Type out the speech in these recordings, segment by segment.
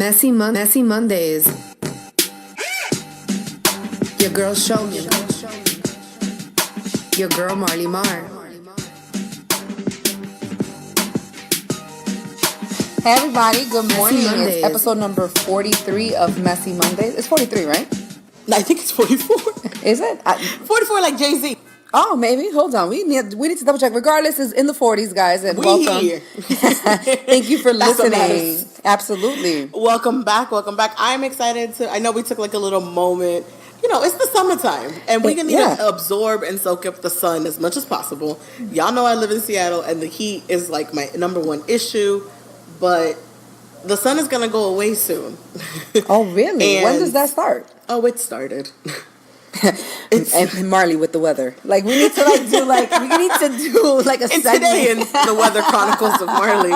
Messy Mondays. Your girl show me. Your girl Marley Mar. Hey everybody, good morning. Mondays. It's episode number 43 of Messy Mondays. It's 43, right? I think it's 44. Is it? 44 like Jay-Z. Oh, maybe. Hold on. We need to double check. Regardless, it's in the 40s, guys, and We welcome. here. Thank you for That's what listening. matters. Absolutely. Welcome back. I'm excited I know we took like a little moment. You know, it's the summertime, and we're going to need to absorb and soak up the sun as much as possible. Y'all know I live in Seattle, and the heat is like my number one issue, but the sun is going to go away soon. Oh, really? When does that start? Oh, it started. And Marley with the weather. Like, we need to a And segment. today in the Weather Chronicles of Marley,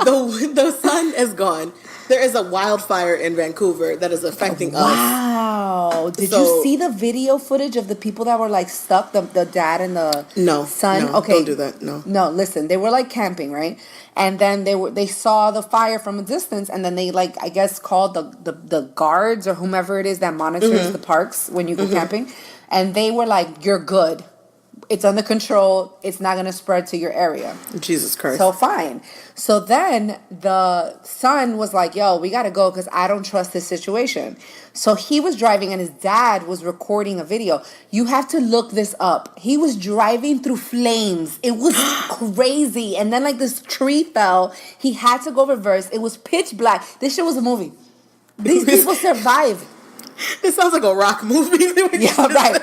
the sun is gone. There is a wildfire in Vancouver that is affecting us. Wow. Did you see the video footage of the people that were like stuck, the dad and the son? No, okay. don't do that. No, listen, they were like camping, right? And then they saw the fire from a distance, and then they like, I guess, called the guards or whomever it is that monitors the parks when you go camping, and they were like, "You're good. It's under control. It's not going to spread to your area." Jesus Christ. So fine. So then the son was like, "Yo, we got to go because I don't trust this situation." So he was driving and his dad was recording a video. You have to look this up. He was driving through flames. It was crazy. And then like this tree fell. He had to go reverse. It was pitch black. This shit was a movie. These people survived. This sounds like a rock movie. Yeah, right.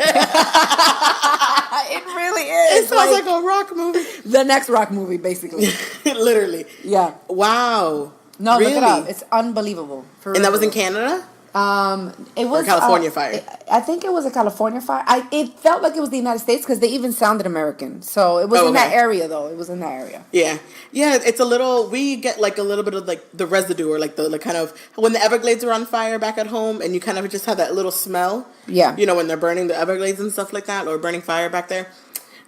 It really is. It sounds like a rock movie. The next rock movie, basically. Literally. Yeah. Wow. No, really? look it up. It's unbelievable. And that was in Canada? It was a California fire. I think it was a California fire. It felt like it was the United States because they even sounded American. So it was in that area, though. It was in that area. Yeah, it's a little. We get like a little bit of like the residue or like the like kind of when the Everglades are on fire back at home, and you kind of just have that little smell. Yeah, you know when they're burning the Everglades and stuff like that, or burning fire back there.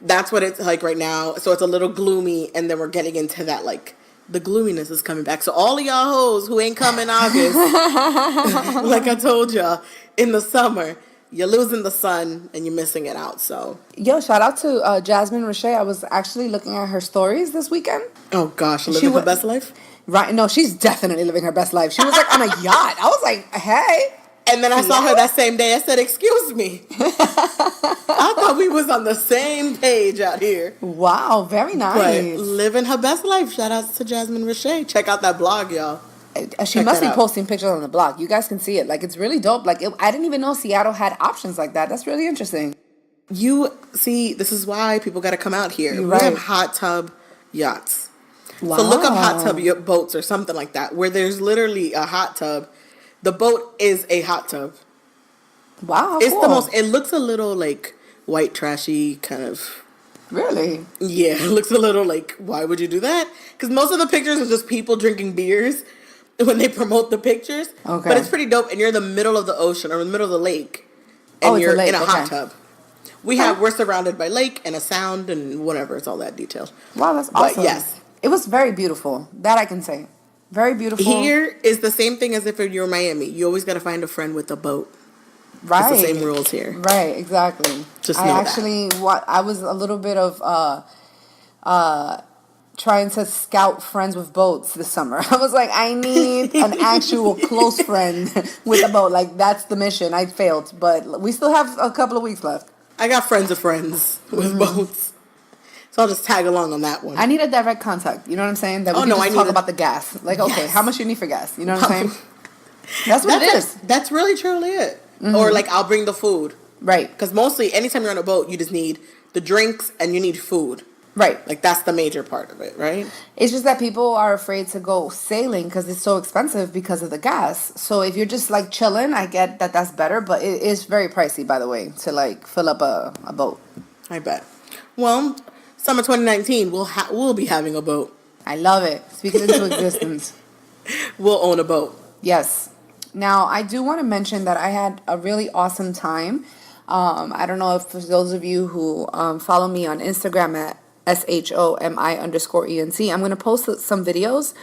That's what it's like right now. So it's a little gloomy, and then we're getting into that like. The gloominess is coming back. So all of y'all hoes who ain't coming August, like I told y'all, in the summer, you're losing the sun and you're missing it out. So yo, shout out to Jasmine Roche. I was actually looking at her stories this weekend. Oh gosh, living her best life? Right. No, she's definitely living her best life. She was like on a yacht. I was like, hey. And then I saw her that same day. I said, excuse me. I thought we was on the same page out here. Wow, very nice. But living her best life. Shout out to Jasmine Roche. Check out that blog, y'all. She must be posting pictures on the blog. You guys can see it. Like, it's really dope. Like, I didn't even know Seattle had options like that. That's really interesting. You see, this is why people got to come out here. You're we right. have hot tub yachts. Wow. So look up hot tub boats or something like that, where there's literally a hot tub. The boat is a hot tub. Wow, it's cool. the most. It looks a little like white trashy kind of. Really? Yeah, it looks a little like. Why would you do that? Because most of the pictures are just people drinking beers when they promote the pictures. Okay. But it's pretty dope, and you're in the middle of the ocean or in the middle of the lake, and you're in a hot tub. We're surrounded by lake and a sound and whatever. It's all that detailed. Wow, that's awesome. But yes, it was very beautiful. That I can say. Very beautiful. Here is the same thing as if you're in Miami. You always got to find a friend with a boat. Right. It's the same rules here. Right, exactly. Just know I was a little bit of trying to scout friends with boats this summer. I was like, I need an actual close friend with a boat. Like, that's the mission. I failed, but we still have a couple of weeks left. I got friends of friends with boats. So I'll just tag along on that one. I need a direct contact. You know what I'm saying? That we can just talk about the gas. Like, okay, how much you need for gas? You know what I'm saying? That's what it is. That's really truly it. Mm-hmm. Or like, I'll bring the food. Right. Because mostly, anytime you're on a boat, you just need the drinks and you need food. Right. Like, that's the major part of it, right? It's just that people are afraid to go sailing because it's so expensive because of the gas. So if you're just like chilling, I get that that's better. But it is very pricey, by the way, to like fill up a boat. I bet. Well, summer 2019, we'll be having a boat. I love it. Speak it into existence. We'll own a boat. Yes. Now, I do want to mention that I had a really awesome time. I don't know if for those of you who follow me on Instagram at SHOMI_ENC, I'm going to post some videos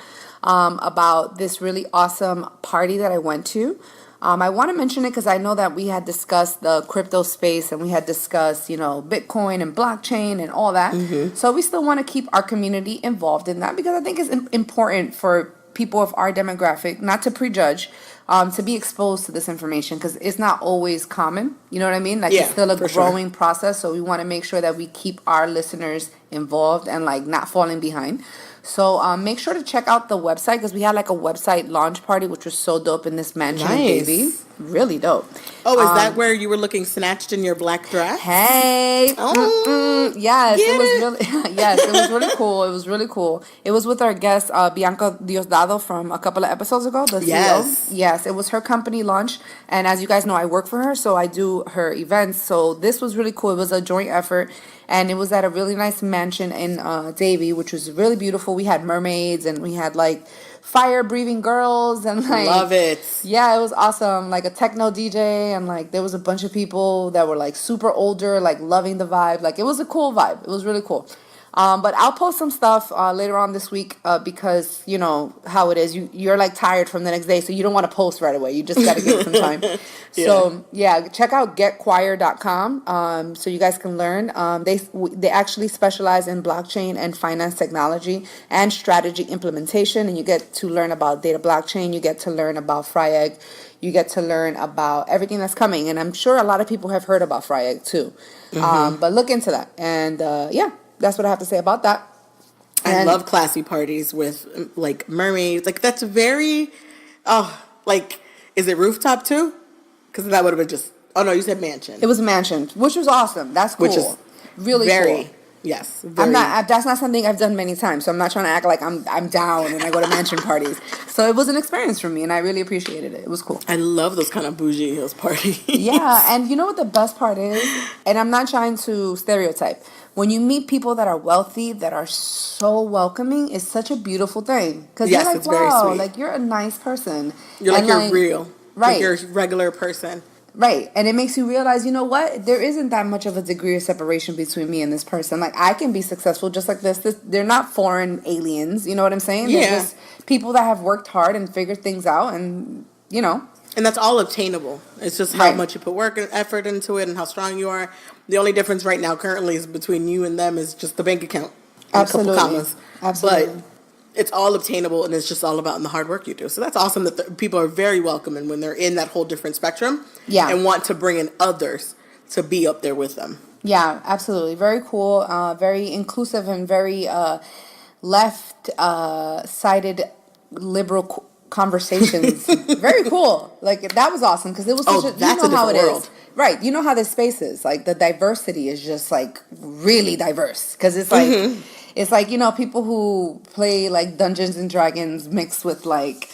about this really awesome party that I went to. I want to mention it because I know that we had discussed the crypto space and we had discussed, Bitcoin and blockchain and all that. So we still want to keep our community involved in that because I think it's important for people of our demographic, not to prejudge, to be exposed to this information because it's not always common. You know what I mean? Like Yeah, it's still a for sure. growing process. So we want to make sure that we keep our listeners involved and like not falling behind. So make sure to check out the website because we had like a website launch party, which was so dope in this mansion, Nice. baby. Really dope. Oh, is that where you were looking snatched in your black dress? Hey, Oh, yes, get it was it. really, yes, it was really cool. It was really cool. It was with our guest Bianca Diosdado from a couple of episodes ago. The Yes. CEO. Yes, it was her company launch, and as you guys know, I work for her, so I do her events. So this was really cool. It was a joint effort, and it was at a really nice mansion in Davie, which was really beautiful. We had mermaids, and we had like fire breathing girls, and like Love it. yeah, it was awesome. Like a techno DJ, and like there was a bunch of people that were like super older, like loving the vibe. Like it was a cool vibe. It was really cool. But I'll post some stuff later on this week because you know how it is. You're like tired from the next day, so you don't want to post right away. You just got to give it some time. So yeah, check out getquire.com so you guys can learn. They actually specialize in blockchain and finance technology and strategy implementation, and you get to learn about data blockchain. You get to learn about FryEgg. You get to learn about everything that's coming, and I'm sure a lot of people have heard about FryEgg too. But look into that, and yeah. That's what I have to say about that. I love classy parties with like mermaids. Like that's very, like is it rooftop too? Because that would have been just. Oh no, you said mansion. It was a mansion, which was awesome. That's cool. Which is really very cool. yes. Very, I'm not. That's not something I've done many times, so I'm not trying to act like I'm down and I go to mansion parties. So it was an experience for me, and I really appreciated it. It was cool. I love those kind of bougie hills parties. Yeah, and you know what the best part is? And I'm not trying to stereotype. When you meet people that are wealthy, that are so welcoming, it's such a beautiful thing. Because Yes, you're like, it's very wow, sweet. like you're a nice person. You're like And, you're real. Right. Like you're a regular person. Right. And it makes you realize, you know what? There isn't that much of a degree of separation between me and this person. Like, I can be successful just like this. They're not foreign aliens. You know what I'm saying? They're Yeah. just people that have worked hard and figured things out and, you know. And that's all obtainable. It's just how Right. much you put work and effort into it and how strong you are. The only difference right now currently is between you and them is just the bank account. And Absolutely. A couple commas. Absolutely. But it's all obtainable and it's just all about the hard work you do. So that's awesome that the people are very welcoming when they're in that whole different spectrum. Yeah. And want to bring in others to be up there with them. Yeah, absolutely. Very cool. Very inclusive and very left-sided liberal conversations. Very cool. Like, that was awesome because it was such that's you a know how it different is. world. Right. You know how this space is. Like, the diversity is just, like, really diverse because it's like... It's like, you know, people who play like Dungeons and Dragons mixed with like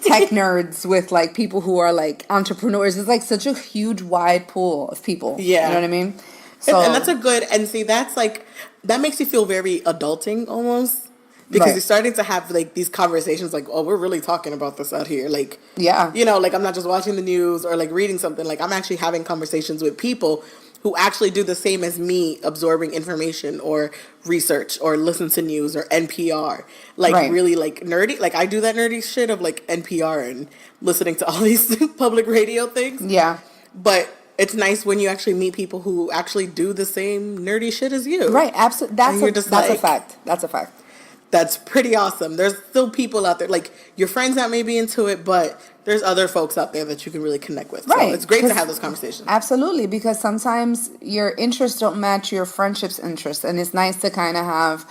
tech nerds with like people who are like entrepreneurs. It's like such a huge wide pool of people. Yeah. You know what I mean? So And that's a good, and see, that's like, that makes you feel very adulting almost. Because Right. you're starting to have like these conversations like, oh, we're really talking about this out here. Like, Yeah. you know, like I'm not just watching the news or like reading something. Like I'm actually having conversations with people who actually do the same as me, absorbing information or research or listen to news or NPR. Like Right. really like nerdy. Like I do that nerdy shit of like NPR and listening to all these public radio things. Yeah. But it's nice when you actually meet people who actually do the same nerdy shit as you. Right. Absolutely. And you're just That's a like- fact. That's a fact. That's pretty awesome. There's still people out there, like your friends that may be into it, but there's other folks out there that you can really connect with. Right. So it's great to 'Cause- have those conversations. Absolutely, because sometimes your interests don't match your friendship's interests, and it's nice to kind of have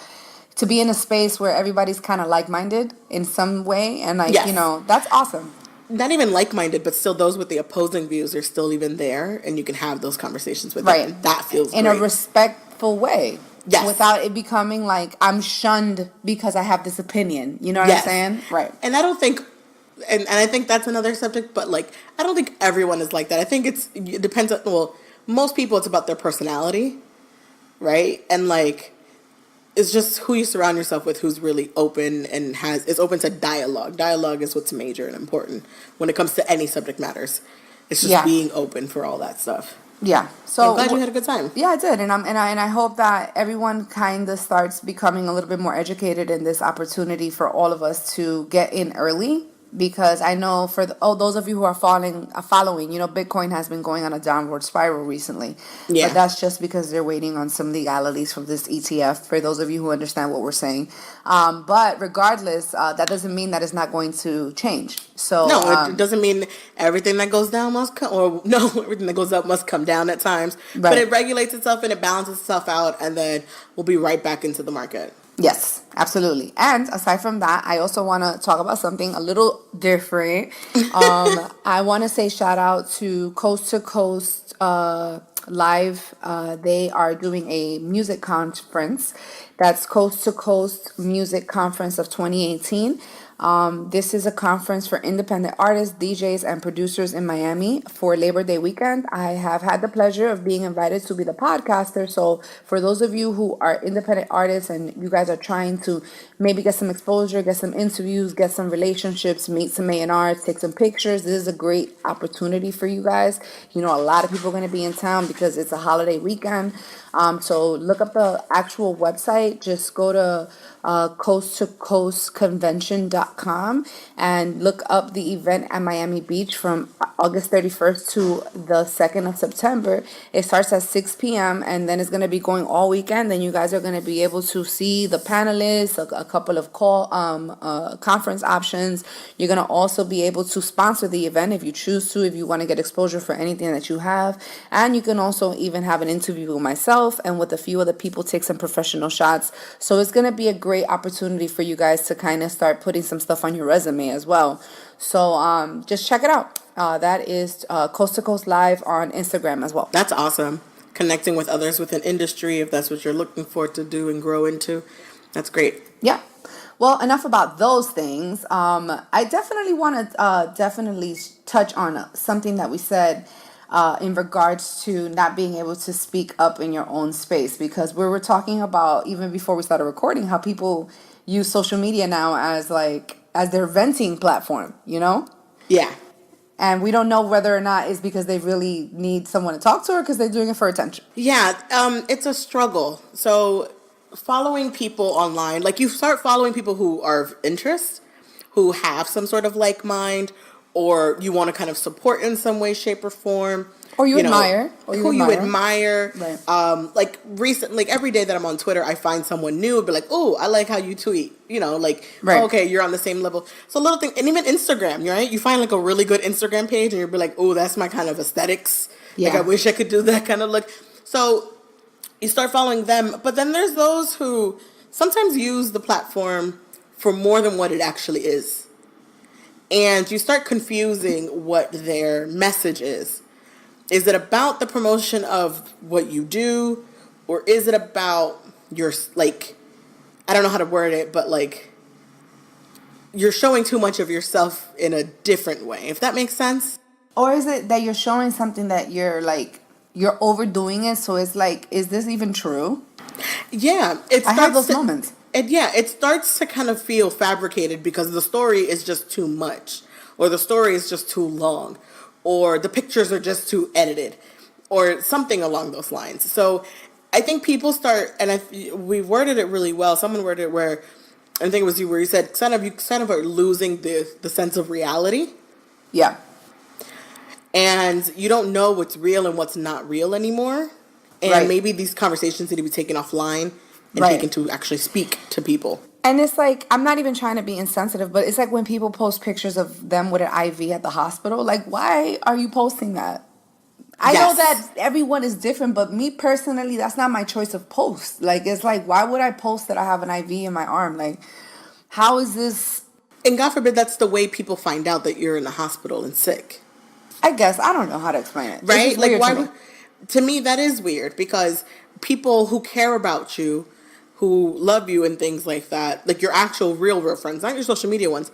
to be in a space where everybody's kind of like-minded in some way, and like Yes. you know that's awesome. Not even like-minded, but still those with the opposing views are still even there, and you can have those conversations with Right. them. And that feels In great. a respectful way. Yes. Without it becoming like I'm shunned because I have this opinion. You know what Yes. I'm saying? Right. And I don't think, and I think that's another subject, but like, I don't think everyone is like that. I think it depends on, well, most people it's about their personality, right? And like, it's just who you surround yourself with who's really open and is open to dialogue. Dialogue is what's major and important when it comes to any subject matters. It's just Yeah. being open for all that stuff. Yeah. So I'm glad you had a good time. Yeah, I did, and I hope that everyone kind of starts becoming a little bit more educated in this opportunity for all of us to get in early. Because I know for those of you who are following, Bitcoin has been going on a downward spiral recently, but Yeah. that's just because they're waiting on some legalities from this ETF. For those of you who understand what we're saying, but regardless, that doesn't mean that it's not going to change. So No, it doesn't mean everything that goes down must come, or no, everything that goes up must come down at times. But Right. it regulates itself and it balances itself out, and then we'll be right back into the market. Yes, absolutely. And aside from that, I also want to talk about something a little different. I want to say shout out to Coast to Coast Live. They are doing a music conference. That's Coast to Coast Music Conference of 2018. This is a conference for independent artists, DJs, and producers in Miami for Labor Day weekend. I have had the pleasure of being invited to be the podcaster. So, for those of you who are independent artists and you guys are trying to maybe get some exposure, get some interviews, get some relationships, meet some A&Rs, take some pictures, this is a great opportunity for you guys. A lot of people are going to be in town because it's a holiday weekend. So, look up the actual website. Just go to coasttocoastconvention.com and look up the event at Miami Beach from August 31st to the 2nd of September. It starts at 6 p.m. and then it's going to be going all weekend. Then you guys are going to be able to see the panelists, a couple of conference options. You're going to also be able to sponsor the event if you choose to, if you want to get exposure for anything that you have. And you can also even have an interview with myself and with a few other people, take some professional shots. So it's going to be a great opportunity for you guys to kind of start putting some stuff on your resume as well. So just check it out. That is Coast to Coast Live on Instagram as well. That's awesome. Connecting with others within industry, if that's what you're looking for to do and grow into. That's great. Yeah. Well, enough about those things. I definitely want to definitely touch on something that we said in regards to not being able to speak up in your own space, because we were talking about, even before we started recording, how people use social media now as their venting platform, Yeah. and we don't know whether or not it's because they really need someone to talk to or because they're doing it for attention. Yeah, it's a struggle. So following people online, like you start following people who are of interest, who have some sort of like mind, or you want to kind of support in some way, shape, or form. Or you admire. Who you admire. Right. Like recently, like every day that I'm on Twitter, I find someone new and be like, oh, I like how you tweet. Right. Oh, okay, you're on the same level. So little thing, and even Instagram, right? You find like a really good Instagram page and you'll be like, oh, that's my kind of aesthetics. Like Yeah. I wish I could do that kind of look. So you start following them, but then there's those who sometimes use the platform for more than what it actually is. And you start confusing what their message is. Is it about the promotion of what you do? Or is it about your, like, I don't know how to word it, but like, you're showing too much of yourself in a different way, if that makes sense? Or is it that you're showing something that you're overdoing it? So it's like, is this even true? Yeah. I have those moments. And yeah, it starts to kind of feel fabricated because the story is just too much, or the story is just too long, or the pictures are just too edited, or something along those lines. So I think people start, and we worded it really well. Someone worded it where, I think it was you, where you said you kind of are losing the sense of reality. Yeah. And you don't know what's real and what's not real anymore. And Right. maybe these conversations need to be taken offline and Right. taken to actually speak to people. And it's like, I'm not even trying to be insensitive, but it's like when people post pictures of them with an IV at the hospital. Like, why are you posting that? I know Yes. that everyone is different, but me personally, that's not my choice of post. Like, it's like, why would I post that I have an IV in my arm? Like, how is this? And God forbid that's the way people find out that you're in the hospital and sick. I guess, I don't know how to explain it. It's Right? just Like, weird why to me. to me, that is weird because people who care about you, who love you and things like that, like your actual real friends, not your social media ones,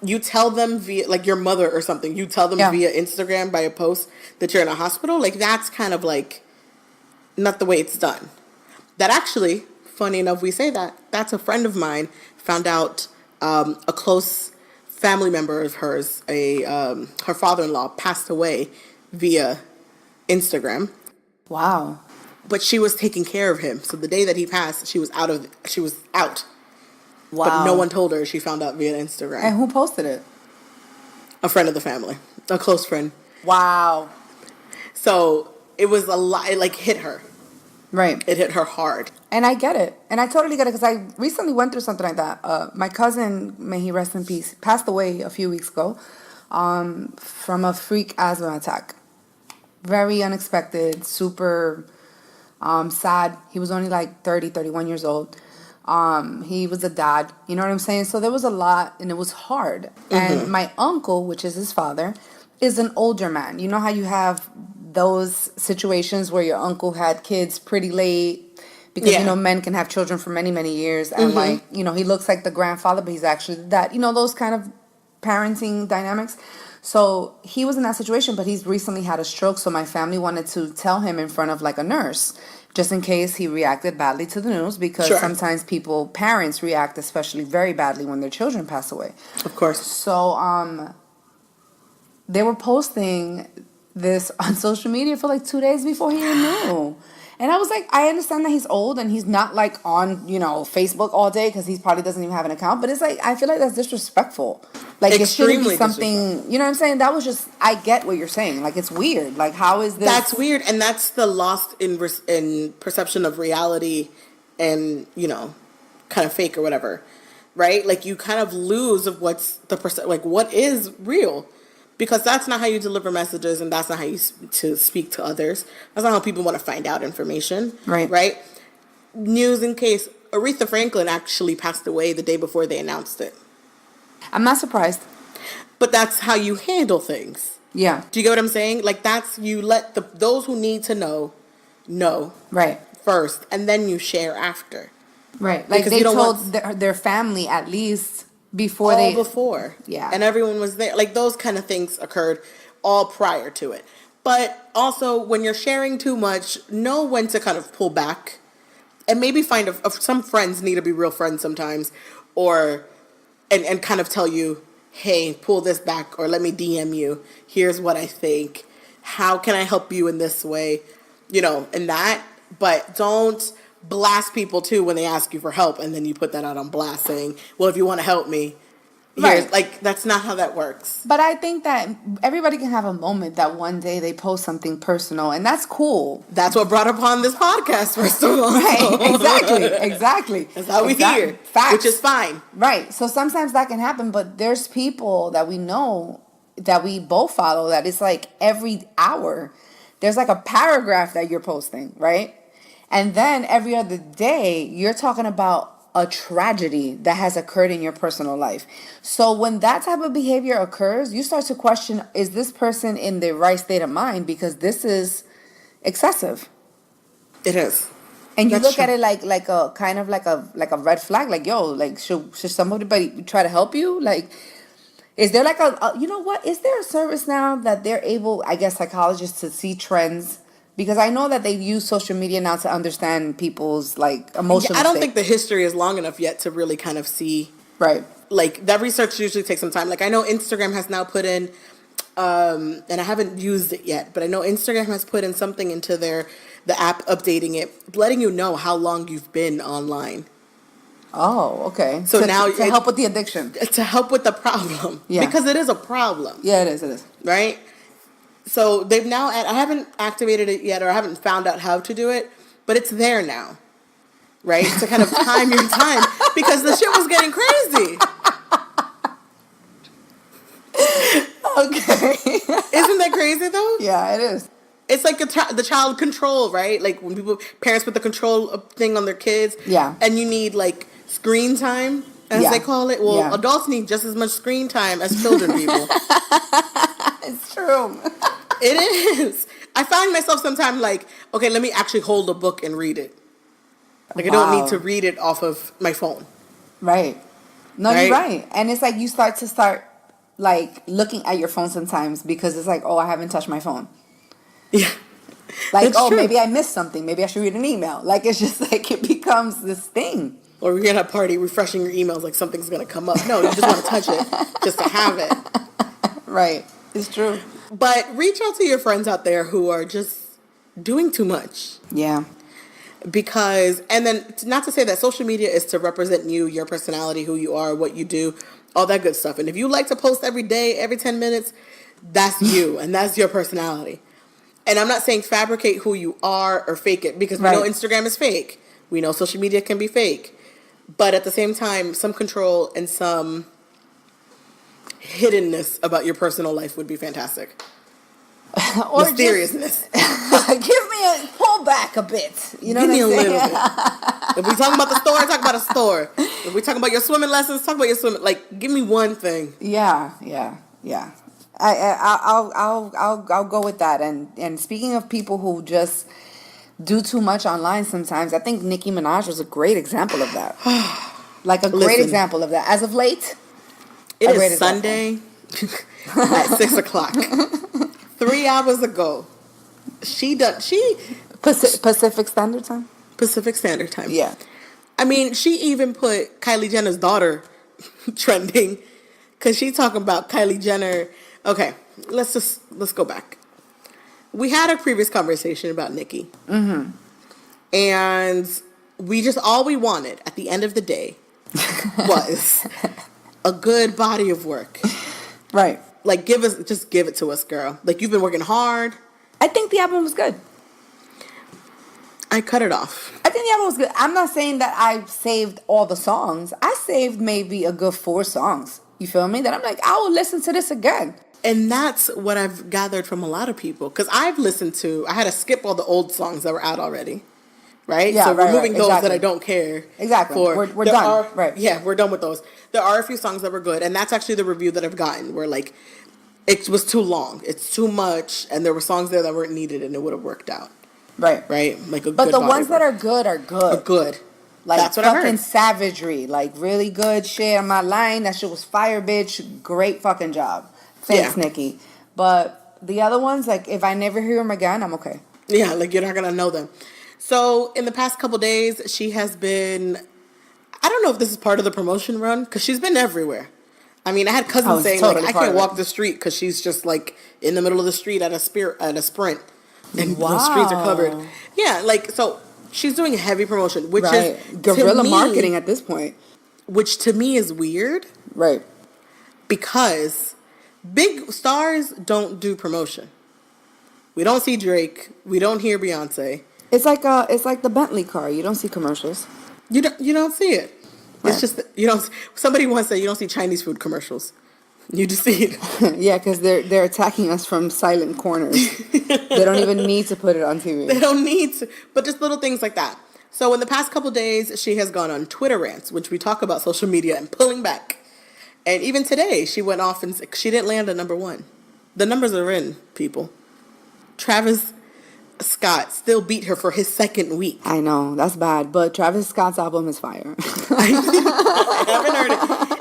you tell them via, like your mother or something, you tell them Yeah. via Instagram by a post that you're in a hospital. Like, that's kind of like not the way it's done. That actually, funny enough, we say that, that's a friend of mine found out a close family member of hers, her father-in-law passed away via Instagram. Wow. But she was taking care of him. So the day that he passed, she was out. Wow. But no one told her. She found out via Instagram. And who posted it? A friend of the family. A close friend. Wow. So it was a lot. It like hit her. Right. It hit her hard. And I get it. And I totally get it because I recently went through something like that. My cousin, may he rest in peace, passed away a few weeks ago from a freak asthma attack. Very unexpected, super sad. He was only like 30, 31 years old. He was a dad, you know what I'm saying? So there was a lot and it was hard. And my uncle, which is his father, is an older man. You know how you have those situations where your uncle had kids pretty late because, you know, men can have children for many, many years. And like, you know, he looks like the grandfather, but he's actually the dad. You know, those kind of parenting dynamics. So he was in that situation, but he's recently had a stroke. So my family wanted to tell him in front of like a nurse, just in case he reacted badly to the news, because sometimes parents react especially very badly when their children pass away. Of course. So they were posting this on social media for like 2 days before he even knew. And I was like, I understand that he's old and he's not like on, you know, Facebook all day because he probably doesn't even have an account. But it's like, I feel like that's disrespectful. Like it shouldn't be something, you know what I'm saying? That was just, I get what you're saying. Like it's weird. Like how is this? That's weird. And that's the lost in perception of reality and, you know, kind of fake or whatever. Right? Like you kind of lose of what's the like what is real. Because that's not how you deliver messages and that's not how you to speak to others. That's not how people want to find out information. Right. Right? News in case Aretha Franklin actually passed away the day before they announced it. I'm not surprised. But that's how you handle things. Yeah. Do you get what I'm saying? Like that's, you let those who need to know. Right. First. And then you share after. Right. Like Because they told their family at least before before. Yeah. And everyone was there. Like those kind of things occurred all prior to it. But also when you're sharing too much, know when to kind of pull back. And maybe find some friends need to be real friends sometimes. Or and kind of tell you, hey, pull this back, or let me DM you. Here's what I think. How can I help you in this way? You know, and that. But don't blast people too when they ask you for help, and then you put that out on blast saying, well, if you want to help me, right. Like that's not how that works. But I think that everybody can have a moment that one day they post something personal, and that's cool. That's what brought upon this podcast, first of all. Right, exactly. That's how we hear. Facts. Which is fine. Right. So sometimes that can happen, but there's people that we know that we both follow that it's like every hour there's like a paragraph that you're posting, right? And then every other day you're talking about a tragedy that has occurred in your personal life. So when that type of behavior occurs, you start to question, is this person in the right state of mind? Because this is excessive. It is. And you look at it like a kind of like a red flag, like, yo, like should somebody try to help you? Like, is there like a you know what? Is there a service now that they're able, I guess, psychologists to see trends? Because I know that they use social media now to understand people's like emotional I don't state. think the history is long enough yet to really kind of see. Right. Like that research usually takes some time. Like I know Instagram has now put in, and I haven't used it yet, but I know Instagram has put in something into the app, updating it, letting you know how long you've been online. Oh, okay. So now to help with the addiction. To help with the problem. Yeah. Because it is a problem. Yeah, it is. Right? So they've now, I haven't activated it yet, or I haven't found out how to do it, but it's there now. Right? To kind of time your time. Because the shit was getting crazy. Okay. Isn't that crazy though? Yeah, it is. It's like the child control, right? Like when parents put the control thing on their kids. Yeah. And you need like screen time, as they call it. Well, adults need just as much screen time as children people. It's true. It is. I find myself sometimes like, okay, let me actually hold a book and read it. Like I don't need to read it off of my phone. Right. No, you're right. And it's like you start like looking at your phone sometimes because it's like, oh, I haven't touched my phone. Yeah. Like, oh, maybe I missed something. Maybe I should read an email. Like, it's just like it becomes this thing. Or you're at a party refreshing your emails like something's going to come up. No, you just want to touch it just to have it. Right. It's true. But reach out to your friends out there who are just doing too much. Yeah. Because, and then not to say that social media is to represent you, your personality, who you are, what you do, all that good stuff. And if you like to post every day, every 10 minutes, that's you and that's your personality. And I'm not saying fabricate who you are or fake it, because we know Instagram is fake. We know social media can be fake. But at the same time, some control and some hiddenness about your personal life would be fantastic. Or mysteriousness. Give me a pull back a bit. You know Give me a what I'm little saying? bit. If we talking about the store, talk about a store. If we talking about your swimming lessons, talk about your swimming. Like, give me one thing. Yeah. I'll go with that. And speaking of people who just do too much online sometimes, I think Nicki Minaj was a great example of that. Like a great example of that. As of late, it is Sunday at 6 o'clock. 3 hours ago, Pacific Standard Time. Pacific Standard Time. Yeah. I mean, she even put Kylie Jenner's daughter trending because she talking about Kylie Jenner. Okay, let's go back. We had a previous conversation about Nicki. Mm-hmm. And all we wanted at the end of the day was a good body of work. Right. Like, give it to us, girl. Like, you've been working hard. I think the album was good. I cut it off. I think the album was good. I'm not saying that I saved all the songs. I saved maybe a good 4 songs. You feel me? That I'm like, I will listen to this again. And that's what I've gathered from a lot of people. Because I had to skip all the old songs that were out already. Right? Yeah, so right, removing those exactly. that I don't care. Exactly. We're done. Right. Yeah, we're done with those. There are a few songs that were good. And that's actually the review that I've gotten. Where, like, it was too long. It's too much. And there were songs there that weren't needed and it would have worked out. Right. Right? Like a but good the ones that are good are good. Are good. Like, that's what I heard. Fucking savagery. Like, really good shit. I'm not lying. That shit was fire, bitch. Great fucking job. Thanks, Nicki. But the other ones, like, if I never hear them again, I'm okay. Yeah, like, you're not going to know them. So, in the past couple days, she has been... I don't know if this is part of the promotion run, because she's been everywhere. I mean, I had cousins saying, totally like, I can't walk the street, because she's just, like, in the middle of the street at a sprint. And the streets are covered. Yeah, like, so... She's doing heavy promotion, which is guerrilla marketing at this point. Which to me is weird. Right. Because big stars don't do promotion. We don't see Drake. We don't hear Beyonce. It's like the Bentley car. You don't see commercials. You don't see it. Right. It's just you don't. Somebody once said you don't see Chinese food commercials. You just see it. Yeah, because they're attacking us from silent corners. They don't even need to put it on TV. They don't need to, but just little things like that. So in the past couple days, she has gone on Twitter rants, which we talk about social media and pulling back. And even today, she went off and she didn't land at number 1. The numbers are in, people. Travis Scott still beat her for his second week. I know, that's bad, but Travis Scott's album is fire. I haven't heard it.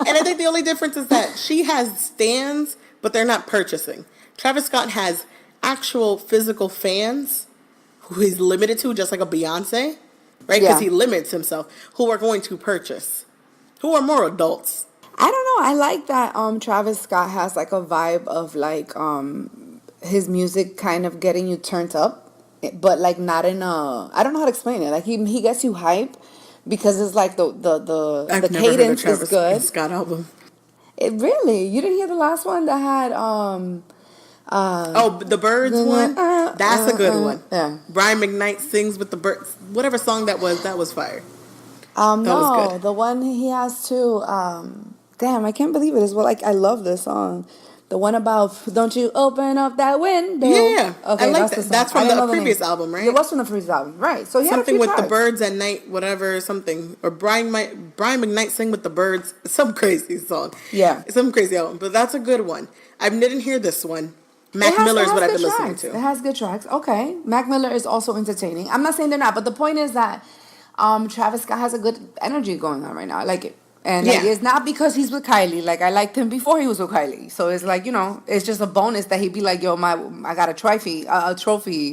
And I think the only difference is that she has stans, but they're not purchasing. Travis Scott has actual physical fans who he's limited to, just like a Beyonce, right? Because he limits himself, who are going to purchase, who are more adults. I don't know. I like that Travis Scott has like a vibe of like his music kind of getting you turned up, but like not in a, I don't know how to explain it. Like he gets you hype. Because it's like the cadence is good. Scott album. It really? You didn't hear the last one that had the Birds one? That's a good one. Yeah. Brian McKnight sings with the Birds. Whatever song that was fire. No, was good. The one he has too. Damn, I can't believe it. Is like I love this song. The one about don't you open up that window? Yeah, okay, I like that. That's from the previous album, right? It was from the previous album, right? So he something had a few with tracks. the birds at night, whatever, something, or Brian McKnight sing with the birds, some crazy song. Yeah, some crazy album, but that's a good one. I didn't hear this one. Mac Miller is what I've been listening to. It has good tracks. Okay, Mac Miller is also entertaining. I'm not saying they're not, but the point is that Travis Scott has a good energy going on right now. I like it. And like, it's not because he's with Kylie. Like, I liked him before he was with Kylie. So it's like, it's just a bonus that he'd be like, yo, I got a trophy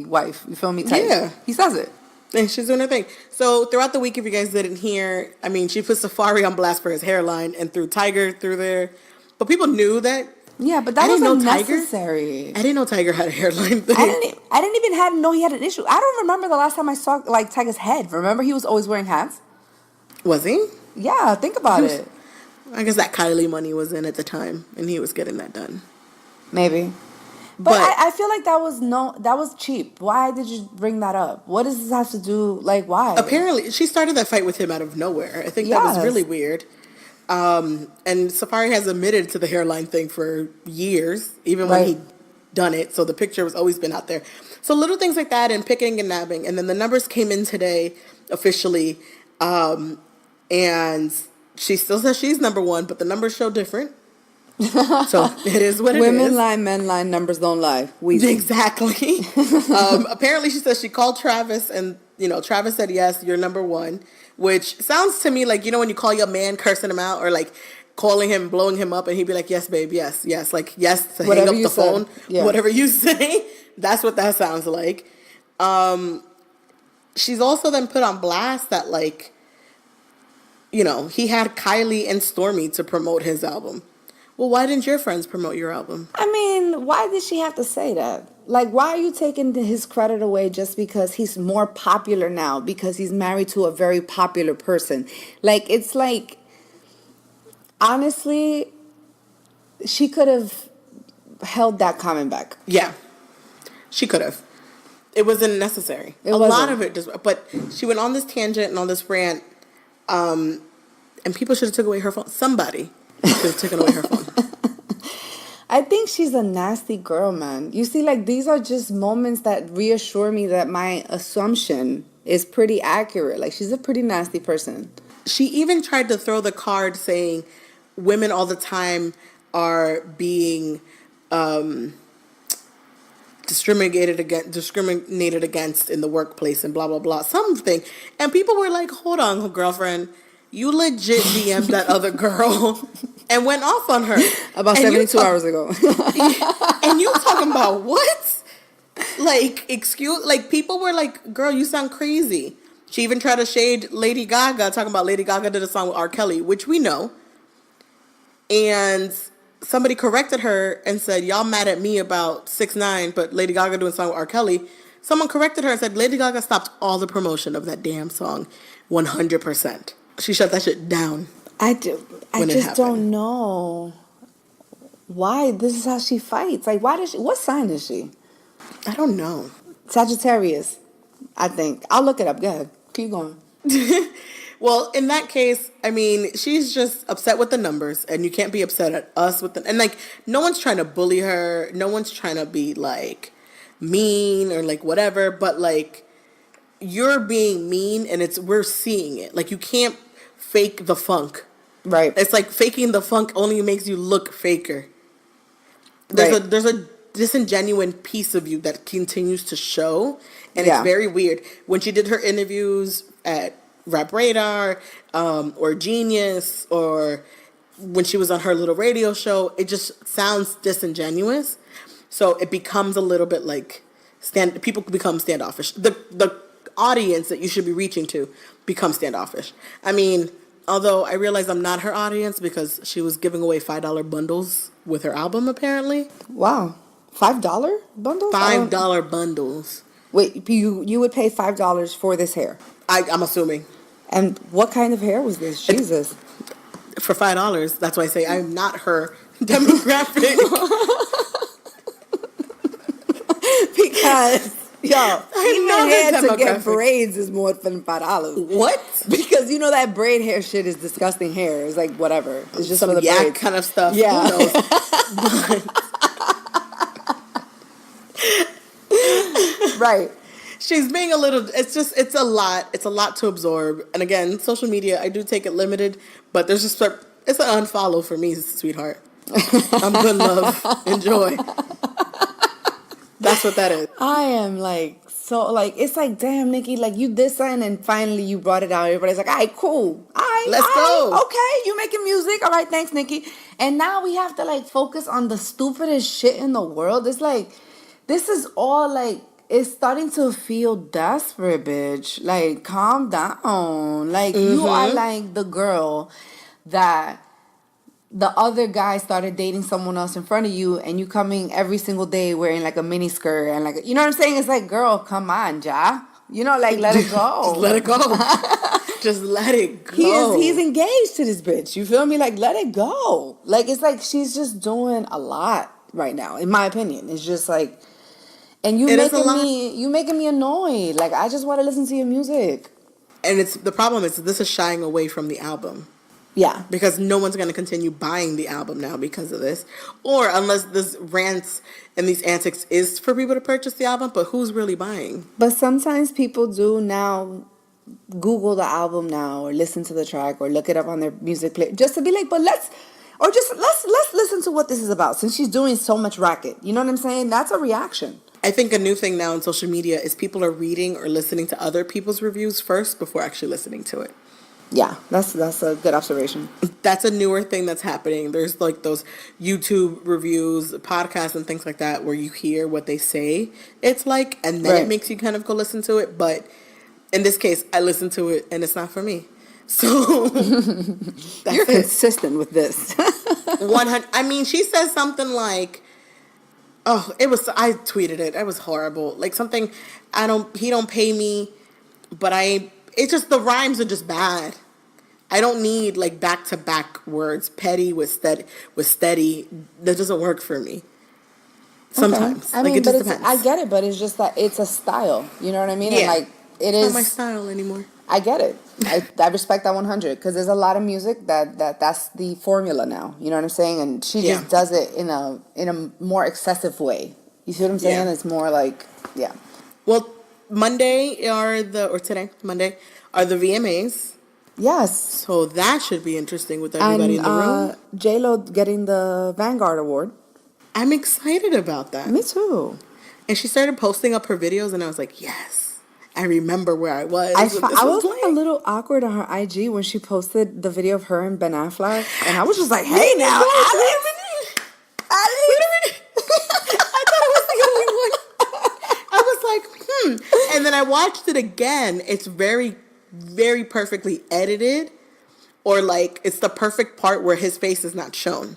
wife. You feel me? Type. Yeah. He says it. And she's doing her thing. So throughout the week, if you guys didn't hear, I mean, she put Safari on blast for his hairline and threw Tiger through there. But people knew that Yeah, but that I didn't know wasn't Tiger. necessary. I didn't know Tiger had a hairline thing. I didn't even know he had an issue. I don't remember the last time I saw like Tiger's head. Remember he was always wearing hats? Was he? Yeah, think about it. I guess that Kylie money was in at the time, and he was getting that done. Maybe. But I feel like that was cheap. Why did you bring that up? What does this have to do? Like, why? Apparently, she started that fight with him out of nowhere. I think that was really weird. And Safari has admitted to the hairline thing for years, even when he done it. So the picture has always been out there. So little things like that and picking and nabbing. And then the numbers came in today officially. And she still says she's number one, but the numbers show different. So it is what it is. Women lie, men lie, numbers don't lie. Exactly. Apparently she says she called Travis and, Travis said, yes, you're number one, which sounds to me like, when you call your man cursing him out or like calling him, blowing him up and he'd be like, yes, babe, yes, like, yes, to whatever hang up the phone, yeah. Whatever you say. That's what that sounds like. She's also then put on blast that like, he had Kylie and Stormi to promote his album. Well, why didn't your friends promote your album? I mean, why did she have to say that? Like, why are you taking his credit away just because he's more popular now? Because he's married to a very popular person. Like, it's like, honestly, she could have held that comment back. Yeah, she could have. It wasn't necessary. A lot of it just, but she went on this tangent and on this rant, and people should have took away her phone. Somebody should have taken away her phone. I think she's a nasty girl, man. You see, like, these are just moments that reassure me that my assumption is pretty accurate. Like, she's a pretty nasty person. She even tried to throw the card saying women all the time are being discriminated against in the workplace and blah, blah, blah, something. And people were like, hold on, girlfriend. You legit DM'd that other girl and went off on her. About 72 hours ago. And you talking about what? Like, people were like, girl, you sound crazy. She even tried to shade Lady Gaga, talking about Lady Gaga did a song with R. Kelly, which we know. And somebody corrected her and said, y'all mad at me about 6ix9ine, but Lady Gaga doing a song with R. Kelly. Someone corrected her and said, Lady Gaga stopped all the promotion of that damn song 100%. She shut that shit down. I just don't know why this is how she fights. Like, what sign is she? I don't know. Sagittarius, I think. I'll look it up. Go ahead. Keep going. Well, in that case, I mean, she's just upset with the numbers, and you can't be upset at us with them. And, like, no one's trying to bully her. No one's trying to be, like, mean or, like, whatever. But, like, you're being mean, and we're seeing it. Like, you can't fake the funk. Right. It's like faking the funk only makes you look faker. There's a disingenuous piece of you that continues to show, and it's very weird. When she did her interviews at Rap Radar, or Genius, or when she was on her little radio show, it just sounds disingenuous. So it becomes a little bit like people become standoffish. The audience that you should be reaching to becomes standoffish. I mean, although I realize I'm not her audience because she was giving away $5 bundles with her album, apparently. Wow. $5 bundles? $5 bundles. Wait, you would pay $5 for this hair? I'm assuming. And what kind of hair was this? Jesus. For $5. That's why I say I'm not her demographic. Because, yo, even hair to get demographic. braids is more than $5. What? Because you know that braid hair shit is disgusting hair. It's like whatever. It's just Some for the yak braids. kind of stuff. Yeah. Who knows? Right. She's being a little, it's a lot to absorb. And again, social media, I do take it limited, but there's just, it's an unfollow for me, sweetheart. I'm good love. Enjoy. That's what that is. I am like, so like, it's like, damn, Nikki, like you this and finally you brought it out. Everybody's like, all right, cool. Let's go. Okay, you making music. All right, thanks, Nikki. And now we have to like focus on the stupidest shit in the world. It's like, this is all like, it's starting to feel desperate, bitch. Like, calm down. Like, you are like the girl that the other guy started dating someone else in front of you, and you coming every single day wearing like a mini skirt and like, you know what I'm saying? It's like, girl, come on, Ja. You know, like, let it go. Just let it go. Just let it go. He's engaged to this bitch. You feel me? Like, let it go. Like, it's like she's just doing a lot right now, in my opinion. It's just like, and you making me annoyed. Like, I just want to listen to your music. And it's the problem is this is shying away from the album. Yeah. Because no one's going to continue buying the album now because of this. Or unless this rants and these antics is for people to purchase the album, but who's really buying? But sometimes people do now Google the album now or listen to the track or look it up on their music player just to be like, but let's listen to what this is about since she's doing so much racket. You know what I'm saying? That's a reaction. I think a new thing now on social media is people are reading or listening to other people's reviews first before actually listening to it. Yeah, that's a good observation. That's a newer thing that's happening. There's like those YouTube reviews, podcasts, and things like that where you hear what they say. It's like, and then it makes you kind of go listen to it. But in this case, I listened to it, and it's not for me. So you're consistent with this. 100. I mean, she says something like, "Oh, it was." I tweeted it. It was horrible. Like something. He don't pay me, but I. It's just the rhymes are just bad. I don't need like back to back words. Petty with steady. That doesn't work for me. Sometimes. Okay. I mean, it just depends. I get it, but it's just that it's a style. You know what I mean? Yeah. And like it's not my style anymore. I get it. I respect that 100 because there's a lot of music that's the formula now. You know what I'm saying? And she just does it in a more excessive way. You see what I'm saying? It's more like Well, Monday are the VMAs. Yes. So that should be interesting with everybody in the room. J-Lo getting the Vanguard Award. I'm excited about that. Me too. And she started posting up her videos, and I was like, yes, I remember where I was. I was like a little awkward on her IG when she posted the video of her and Ben Affleck, and I was just like, hey now, Alex. And then I watched it again. It's very, very perfectly edited, or like it's the perfect part where his face is not shown.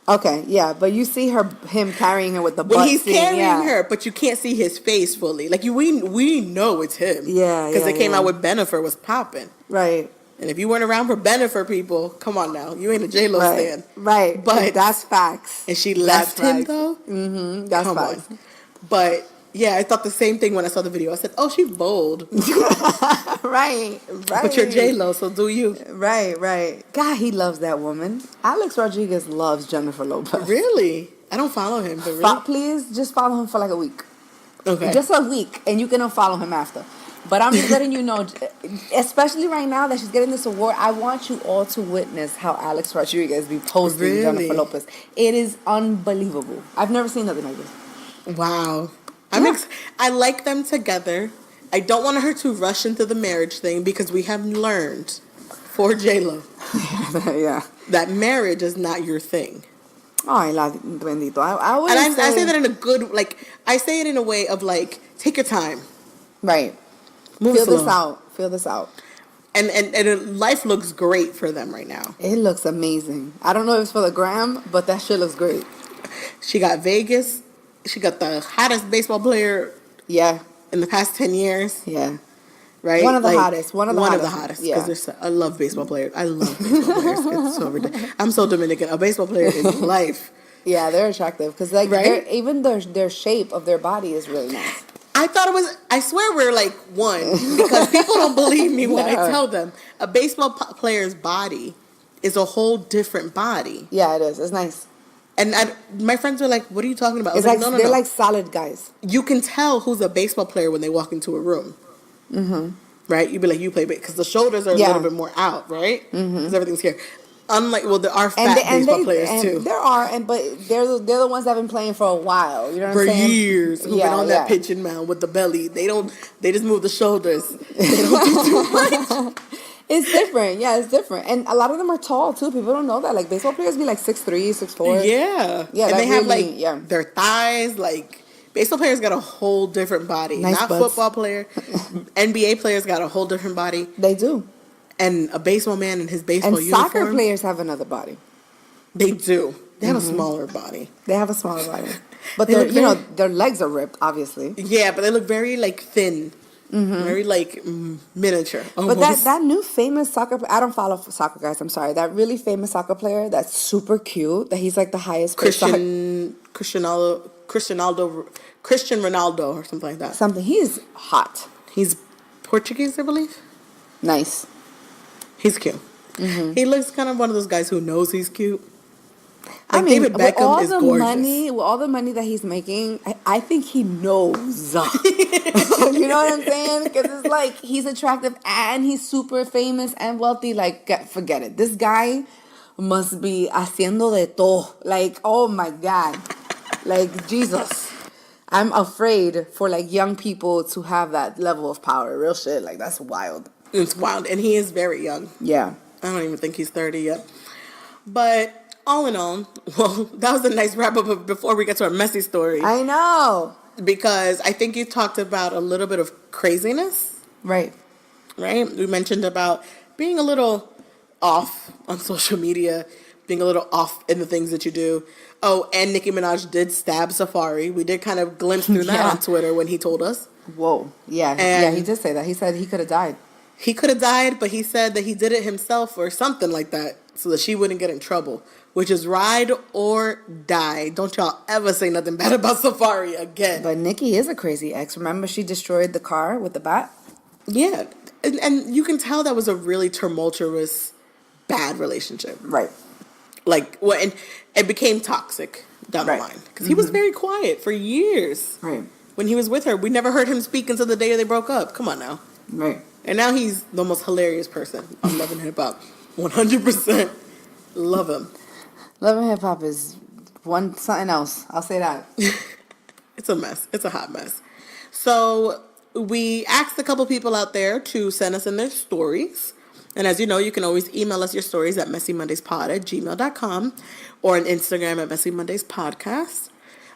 Okay, yeah, but you see him carrying her with the butt when he's scene, carrying her, but you can't see his face fully. Like we know it's him. Yeah, because it came out with Bennifer was popping. Right. And if you weren't around for Bennifer, people, come on now, you ain't a J-Lo stan. Right. But that's facts. And she left him though. Mm-hmm. That's facts. But yeah, I thought the same thing when I saw the video. I said, "Oh, she's bold." Right. But you're J-Lo, so do you? Right. God, he loves that woman. Alex Rodriguez loves Jennifer Lopez. Really? I don't follow him, but really? Please, just follow him for like a week. Okay. Just a week, and you can unfollow him after. But I'm just letting you know, especially right now that she's getting this award, I want you all to witness how Alex Rodriguez be posting Jennifer Lopez. It is unbelievable. I've never seen nothing like this. Wow. I like them together. I don't want her to rush into the marriage thing because we have learned for J-Lo that marriage is not your thing. Ay, bendito. I say that in a good, like, I say it in a way of like, take your time. Right. Feel this out. And life looks great for them right now. It looks amazing. I don't know if it's for the gram, but that shit looks great. She got Vegas. She got the hottest baseball player. Yeah. In the past 10 years. Yeah. Right? One of the hottest. One of the hottest. Yeah. I love baseball players. I love baseball players. It's so ridiculous. I'm so Dominican. A baseball player is life. Yeah, they're attractive. Because like even their shape of their body is really nice. I swear we're like one. Because people don't believe me when I tell them. A baseball player's body is a whole different body. Yeah, it is. It's nice. And my friends were like, what are you talking about? I was like, no. They're like solid guys. You can tell who's a baseball player when they walk into a room. Mm-hmm. Right? You'd be like, you play baseball. Because the shoulders are a little bit more out, right? Because everything's here. Unlike, there are fat baseball players too. There are, but they're the ones that have been playing for a while. You know what I'm saying? For years. Who've been on that pitching mound with the belly. They just move the shoulders. They don't do too much. It's different. Yeah, it's different. And a lot of them are tall, too. People don't know that. Like, baseball players be like 6'3", 6'4". Yeah. Yeah, and they have, their thighs, like... Baseball players got a whole different body. Nice Not butts. Football player. NBA players got a whole different body. They do. And a baseball man in his baseball uniform. And soccer players have another body. They do. They have a smaller body. They have a smaller body. But They they're, look you know, very- their legs are ripped, obviously. Yeah, but they look very like thin, very like miniature. But Almost. that new famous soccer, I don't follow soccer guys, I'm sorry. That really famous soccer player that's super cute, that he's like the highest paid Cristian Ronaldo or something like that. something. He's hot. He's Portuguese, I believe. Nice. He's cute. He looks kind of one of those guys who knows he's cute. I Like mean, David with Beckham all is the gorgeous. money, with all the money that he's making, I think he knows. You know what I'm saying? Because it's like he's attractive and he's super famous and wealthy. Like, forget it. This guy must be haciendo de todo. Like, oh my God. Like, Jesus. I'm afraid for like young people to have that level of power. Real shit. Like, that's wild. It's wild, and he is very young. Yeah. I don't even think he's 30 yet. But all in all, well, that was a nice wrap up of before we get to our messy story. I know. Because I think you talked about a little bit of craziness, Right. right? We mentioned about being a little off on social media, being a little off in the things that you do. Oh, and Nicki Minaj did stab Safari. We did kind of glimpse through that Yeah. on Twitter when he told us. Whoa. Yeah. And- he did say that. He said he could have died. He could have died, but he said that he did it himself or something like that so that she wouldn't get in trouble, which is ride or die. Don't y'all ever say nothing bad about Safari again. But Nikki is a crazy ex. Remember she destroyed the car with the bat? Yeah, and you can tell that was a really tumultuous, bad relationship. Right. Like, well, and it became toxic down Right. the line because he was very quiet for years. Right. When he was with her, we never heard him speak until the day they broke up. Come on now. Right. And now he's the most hilarious person on Love and Hip Hop. 100% love him. Love and Hip Hop is something else. I'll say that. It's a mess. It's a hot mess. So we asked a couple people out there to send us in their stories. And as you know, you can always email us your stories at messymondayspod@gmail.com or on Instagram at Messy Mondays Podcast.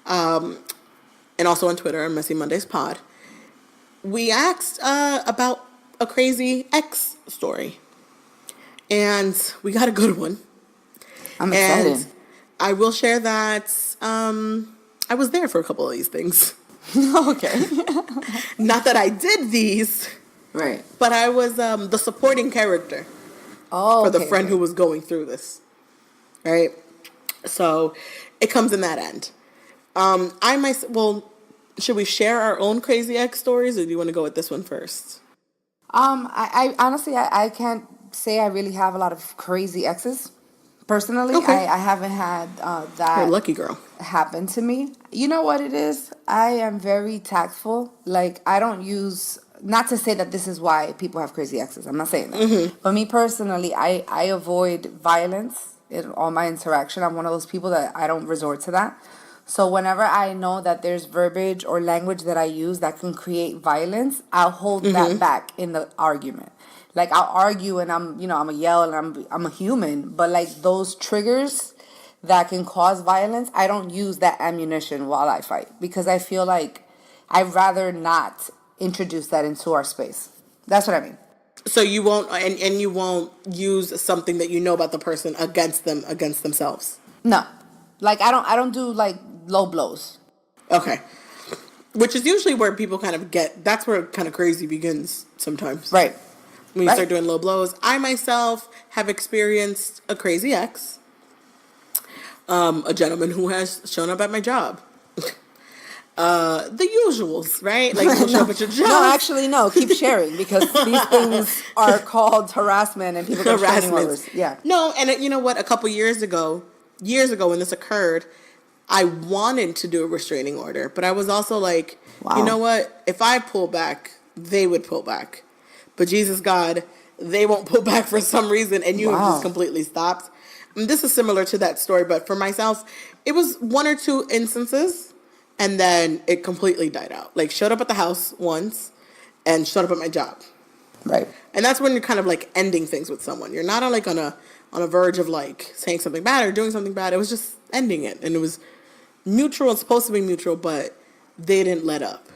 And also on Twitter at Messy Mondays Pod. We asked about a crazy ex story. And we got a good one. I'm excited. And I will share that I was there for a couple of these things. Okay. Not that I did these, Right. but I was the supporting character Oh, for the okay, friend okay. who was going through this. Right? So it comes in that end. Should we share our own crazy ex stories, or do you want to go with this one first? I honestly, I can't say I really have a lot of crazy exes. Personally, Okay. I haven't had You're a that lucky girl. happen to me. You know what it is? I am very tactful. Like, I don't use, not to say that this is why people have crazy exes. I'm not saying that. But me personally, I avoid violence in all my interaction. I'm one of those people that I don't resort to that. So whenever I know that there's verbiage or language that I use that can create violence, I'll hold that back in the argument. Like, I'll argue and I'm a yell and I'm a human, but like those triggers that can cause violence, I don't use that ammunition while I fight because I feel like I'd rather not introduce that into our space. That's what I mean. So you won't, and you won't use something that you know about the person against themselves. No. Like, I don't do like low blows. Okay. Which is usually where people kind of that's where kind of crazy begins sometimes. Right. When you Right. start doing low blows. I myself have experienced a crazy ex. A gentleman who has shown up at my job. The usuals, right? Like, you'll show up at your job. No, actually, no. Keep sharing because these things are called harassment and people get restraining orders. Yeah. No, and you know what? A couple years ago when this occurred, I wanted to do a restraining order, but I was also like, Wow. you know what? If I pull back, they would pull back. But Jesus God, they won't pull back for some reason, and you have Wow. just completely stopped. And this is similar to that story, but for myself, it was one or two instances, and then it completely died out. Like, showed up at the house once, and showed up at my job. Right. And that's when you're kind of like ending things with someone. You're not on a verge of like saying something bad or doing something bad. It was just ending it, and it was mutual. It's supposed to be mutual, but they didn't let up,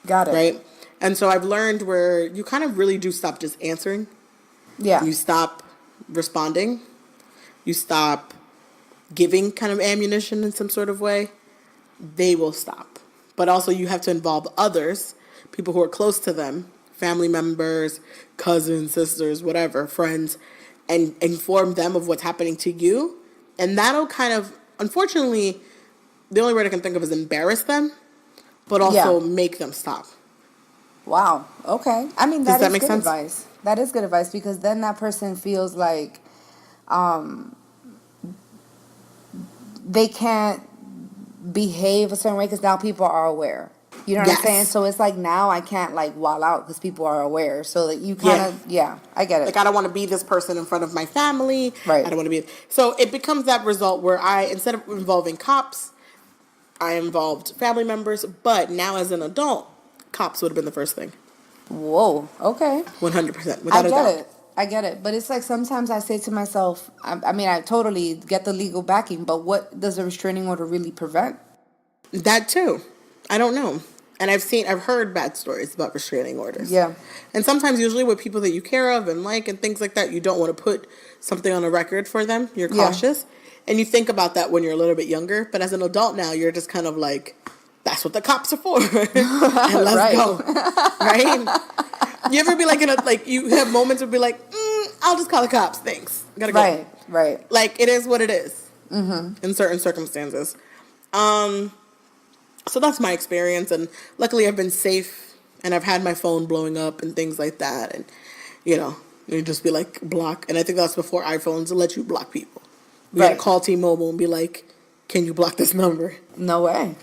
Got it. right? And so I've learned where you kind of really do stop just answering. Yeah. You stop responding. You stop giving kind of ammunition in some sort of way, they will stop. But also you have to involve others, people who are close to them, family members, cousins, sisters, whatever, friends, and inform them of what's happening to you. And that'll kind of, unfortunately, the only word I can think of is embarrass them, but also make them stop. Wow. Okay. I mean, Does that is make good sense? advice. That is good advice because then that person feels like they can't behave a certain way because now people are aware. You know what I'm saying? So it's like now I can't like wall out because people are aware. So that you kind of, I get it. Like I don't want to be this person in front of my family. Right. I don't want to be. So it becomes that result where instead of involving cops, I involved family members. But now as an adult, cops would have been the first thing. Whoa. Okay. 100%. Without a doubt. I get it. But it's like sometimes I say to myself, I mean, I totally get the legal backing, but what does a restraining order really prevent? That too. I don't know. And I've heard bad stories about restraining orders. Yeah. And sometimes usually with people that you care of and like and things like that, you don't want to put something on a record for them. You're cautious. And you think about that when you're a little bit younger. But as an adult now, you're just kind of like, that's what the cops are for. And let's go. Right? You ever be like, you have moments where be like, I'll just call the cops. Thanks. Gotta go. Right. Like, it is what it is. Mm-hmm. In certain circumstances. So that's my experience, and luckily I've been safe, and I've had my phone blowing up and things like that, and you just be like block, and I think that's before iPhones let you block people. We had to call T-Mobile and be like, "Can you block this number?" No way.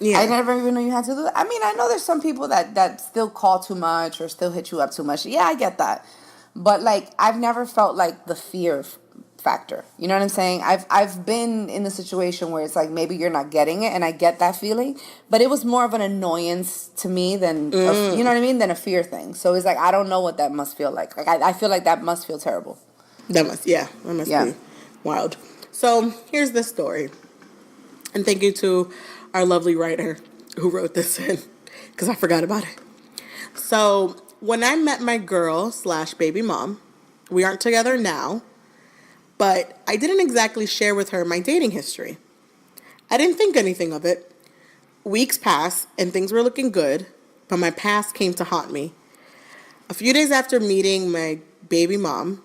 Yeah, I never even knew you had to do that. I mean, I know there's some people that still call too much or still hit you up too much. Yeah, I get that, but like I've never felt like the fear factor. You know what I'm saying? I've been in the situation where it's like maybe you're not getting it, and I get that feeling, but it was more of an annoyance to me than you know what I mean, than a fear thing. So it's like I don't know what that must feel like. Like I feel like that must feel terrible. That must be wild. So here's the story, and thank you to our lovely writer who wrote this in because I forgot about it. So when I met my girl / baby mom, we aren't together now. But I didn't exactly share with her my dating history. I didn't think anything of it. Weeks passed and things were looking good, but my past came to haunt me. A few days after meeting my baby mom,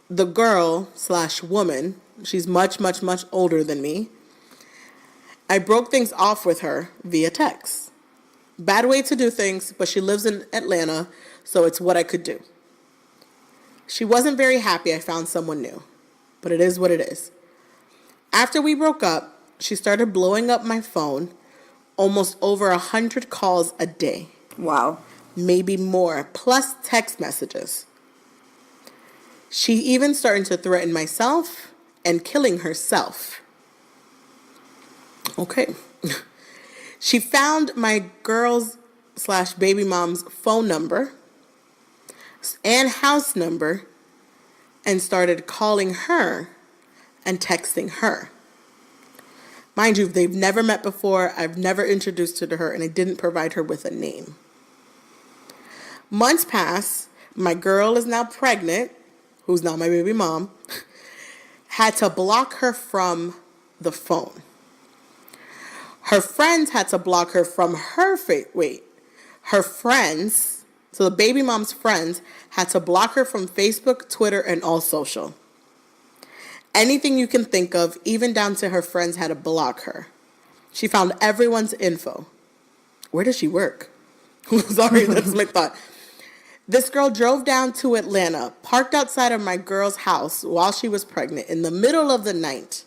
the girl / woman, she's much, much, much older than me, I broke things off with her via text. Bad way to do things, but she lives in Atlanta, so it's what I could do. She wasn't very happy I found someone new. But it is what it is. After we broke up, she started blowing up my phone, almost over 100 calls a day. Wow. Maybe more, plus text messages. She even started to threaten myself and killing herself. Okay. She found my girl's / baby mom's phone number and house number and started calling her and texting her. Mind you, they've never met before. I've never introduced her to her, and I didn't provide her with a name. Months pass. My girl is now pregnant, who's now my baby mom, had to block her from the phone. Her friends had to block her from her her friends, so the baby mom's friends had to block her from Facebook, Twitter, and all social. Anything you can think of, even down to her friends, had to block her. She found everyone's info. Where does she work? Sorry, that's my thought. This girl drove down to Atlanta, parked outside of my girl's house while she was pregnant in the middle of the night,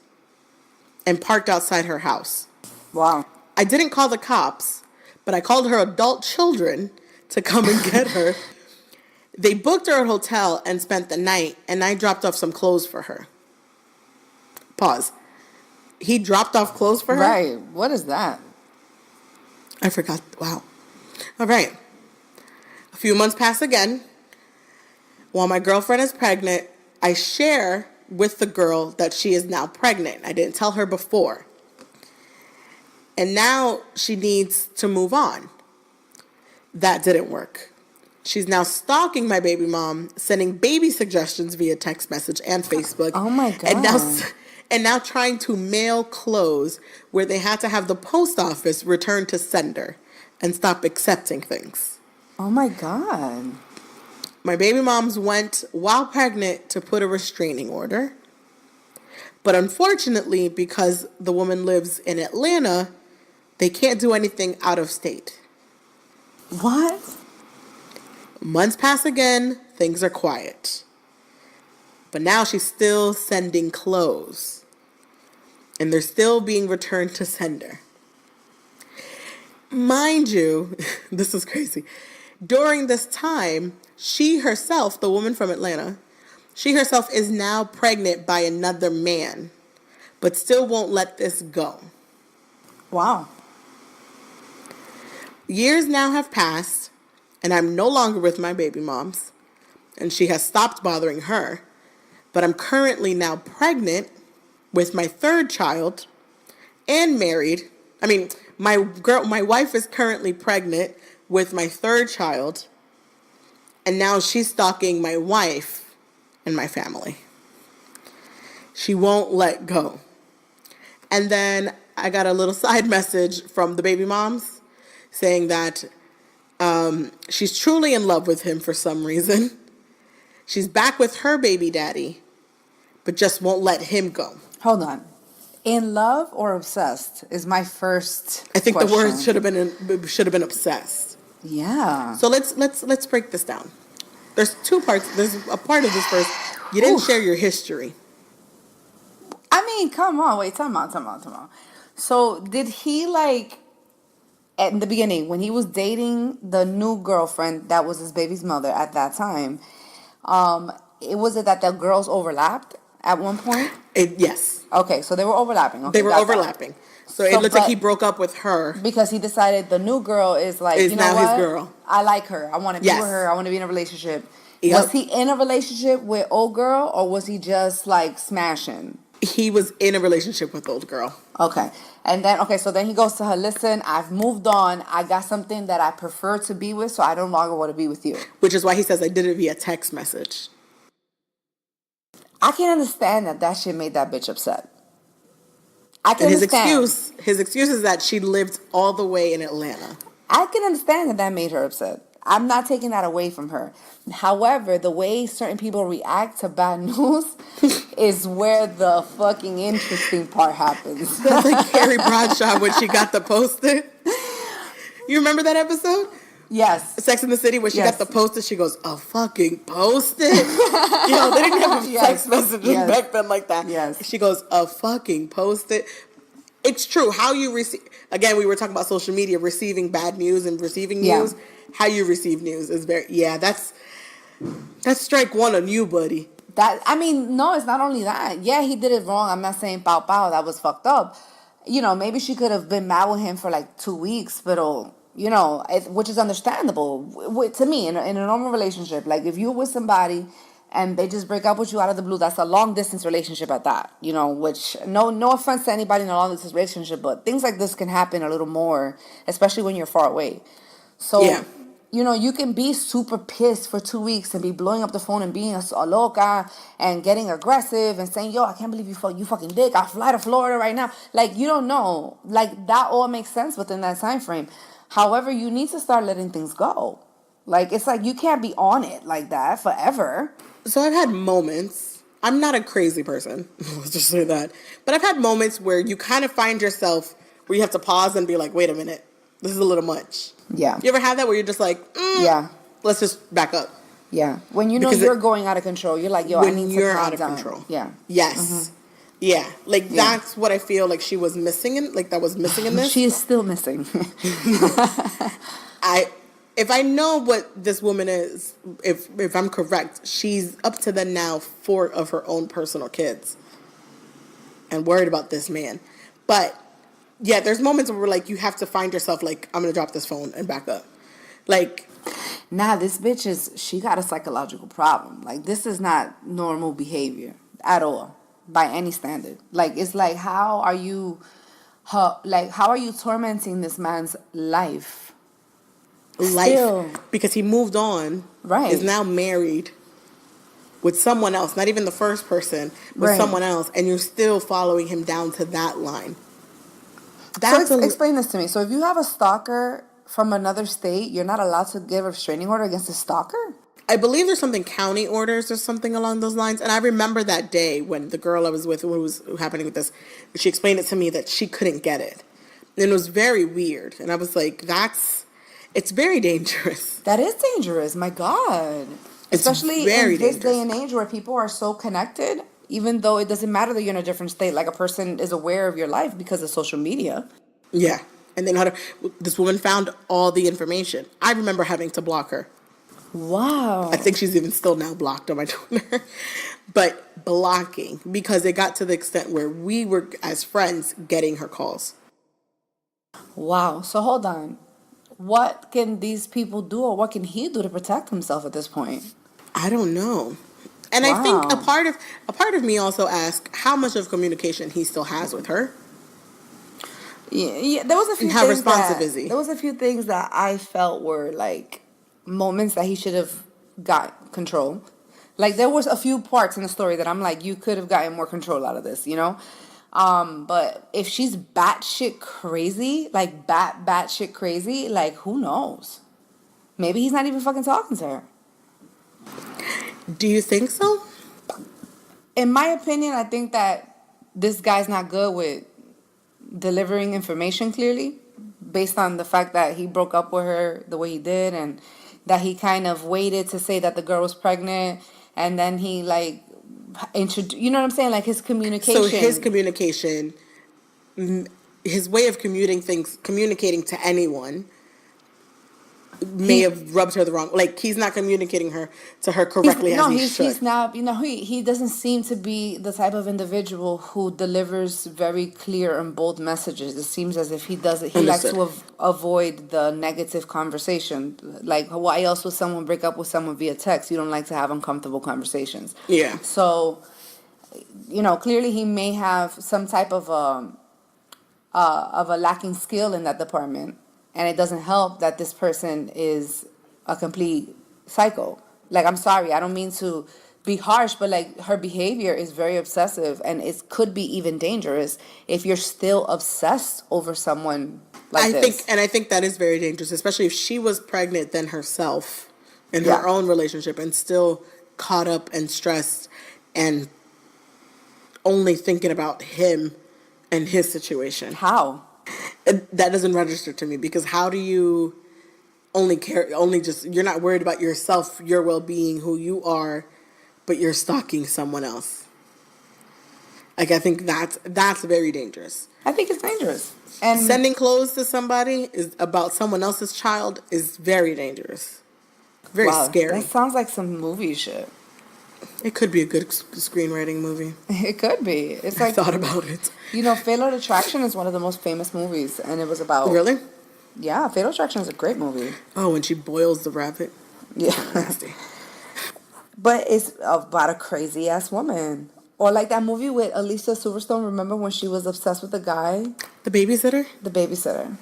and parked outside her house. Wow. I didn't call the cops, but I called her adult children to come and get her. They booked her at a hotel and spent the night, and I dropped off some clothes for her. Pause. He dropped off clothes for her? Right. What is that? I forgot. Wow. All right. A few months pass again. While my girlfriend is pregnant, I share with the girl that she is now pregnant. I didn't tell her before. And now she needs to move on. That didn't work. She's now stalking my baby mom, sending baby suggestions via text message and Facebook. Oh my God. and now trying to mail clothes where they had to have the post office return to sender and stop accepting things. Oh my God. My baby moms went while pregnant to put a restraining order. But unfortunately, because the woman lives in Atlanta, they can't do anything out of state. What? Months pass again, things are quiet. But now she's still sending clothes. And they're still being returned to sender. Mind you, this is crazy. During this time, she herself, the woman from Atlanta, she herself is now pregnant by another man, but still won't let this go. Wow. Years now have passed, and I'm no longer with my baby moms, and she has stopped bothering her, but I'm currently now pregnant with my third child and married. I mean, my wife is currently pregnant with my third child, and now she's stalking my wife and my family. She won't let go. And then I got a little side message from the baby moms saying that she's truly in love with him for some reason. She's back with her baby daddy, but just won't let him go. Hold on. In love or obsessed is my first I think question. the word should have been obsessed. Yeah. So let's break this down. There's two parts. There's a part of this first. You didn't share your history. I mean, come on. Wait, time out. So did he like, at the beginning, when he was dating the new girlfriend that was his baby's mother at that time, was it that the girls overlapped at one point? Yes. Okay, so they were overlapping. Okay, They were overlapping. So it looks like he broke up with her. Because he decided the new girl is like, Is you know now what? his girl. I like her. I want to be Yes. with her. I want to be in a relationship. Yep. Was he in a relationship with old girl or was he just like smashing? He was in a relationship with old girl. Okay. And then, so then he goes to her, listen, I've moved on. I got something that I prefer to be with, so I no longer want to be with you. Which is why he says I did it via text message. I can understand that shit made that bitch upset. I can And understand. his excuse is that she lived all the way in Atlanta. I can understand that made her upset. I'm not taking that away from her. However, the way certain people react to bad news is where the fucking interesting part happens. That's like Carrie Bradshaw when she got the poster. You remember that episode? Yes. Sex in the City where she Yes. got the poster. She goes, a fucking post-it. They didn't have Yes. text messaging Yes. back then like that. Yes. She goes, a fucking post-it. It's true. How you receive, again, we were talking about social media, receiving bad news and receiving news. How you receive news is that's strike one on you, buddy. No, it's not only that. Yeah, he did it wrong. I'm not saying pow pow, that was fucked up. Maybe she could have been mad with him for like 2 weeks, but which is understandable to me in a normal relationship. Like if you're with somebody and they just break up with you out of the blue, that's a long distance relationship at that. Which no offense to anybody in a long distance relationship, but things like this can happen a little more, especially when you're far away. So Yeah. you can be super pissed for 2 weeks and be blowing up the phone and being a loca and getting aggressive and saying, yo, I can't believe you fucking dick. I'll fly to Florida right now. Like, you don't know. Like, that all makes sense within that time frame. However, you need to start letting things go. Like, it's like you can't be on it like that forever. So I've had moments. I'm not a crazy person. Let's just say that. But I've had moments where you kind of find yourself where you have to pause and be like, wait a minute. This is a little much. Yeah. You ever have that where you're just like, Yeah. let's just back up. Yeah. When you know Because you're going out of control, you're like, yo, I When need to you're calm out of down. control. Yeah. Yes. Yeah. Like that's what I feel like she was missing that was missing in this. She is still missing. If I know what this woman is, if I'm correct, she's up to the now 4 of her own personal kids and worried about this man. But yeah, there's moments where like you have to find yourself like, I'm gonna drop this phone and back up. Like, nah, this bitch she got a psychological problem. Like, this is not normal behavior at all by any standard. Like, it's like, how are you tormenting this man's life? Still. because he moved on, Right. is now married, with someone else, not even the first person, with Right. someone else, and you're still following him down to that line. So That's explain this to me. So if you have a stalker from another state, you're not allowed to give a restraining order against a stalker? I believe there's something county orders or something along those lines. And I remember that day when the girl I was with, who was happening with this, she explained it to me that she couldn't get it. And it was very weird. And I was like, it's very dangerous. That is dangerous. My God. It's Especially very in this day dangerous. and age where people are so connected, even though it doesn't matter that you're in a different state, like a person is aware of your life because of social media. Yeah. And then this woman found all the information. I remember having to block her. Wow. I think she's even still now blocked on my Twitter. But blocking, because it got to the extent where we were, as friends, getting her calls. Wow. So hold on. What can these people do, or what can he do to protect himself at this point? I don't know. And I think Wow. a part of me also asks how much of communication he still has with her. Yeah, there was a few And how things responsive that, is he? there was a few things that I felt were like moments that he should have got control. Like there was a few parts in the story that I'm like, you could have gotten more control out of this, you know? But if she's batshit crazy, like batshit crazy, like who knows? Maybe he's not even fucking talking to her. Do you think so? In my opinion, I think that this guy's not good with delivering information clearly, based on the fact that he broke up with her the way he did, and that he kind of waited to say that the girl was pregnant, and then he like you know what I'm saying, like his communication. So his communication, his way of communicating to anyone may have rubbed her the wrong. Like he's not communicating to her correctly as he should. He's not. You know, he doesn't seem to be the type of individual who delivers very clear and bold messages. It seems as if he does it. He likes to avoid the negative conversation. Like, why else would someone break up with someone via text? You don't like to have uncomfortable conversations. Yeah. So, you know, clearly he may have some type of a lacking skill in that department. And it doesn't help that this person is a complete psycho. Like, I'm sorry, I don't mean to be harsh, but like her behavior is very obsessive, and it could be even dangerous if you're still obsessed over someone like this. I think that is very dangerous, especially if she was pregnant then herself in Yeah. her own relationship and still caught up and stressed and only thinking about him and his situation. How? That doesn't register to me, because how do you you're not worried about yourself, your well-being, who you are, but you're stalking someone else? Like, I think that's very dangerous. I think it's dangerous. And Sending clothes to somebody is about someone else's child is very dangerous. Very wow, scary. that sounds like some movie shit. It could be a good screenwriting movie. It could be. It's I like, thought about it. you know, Fatal Attraction is one of the most famous movies, and it was about Really? Yeah, Fatal Attraction is a great movie. Oh, when she boils the rabbit. Yeah. Nasty. But it's about a crazy ass woman. Or like that movie with Alicia Silverstone. Remember when she was obsessed with the guy, The Babysitter? the babysitter?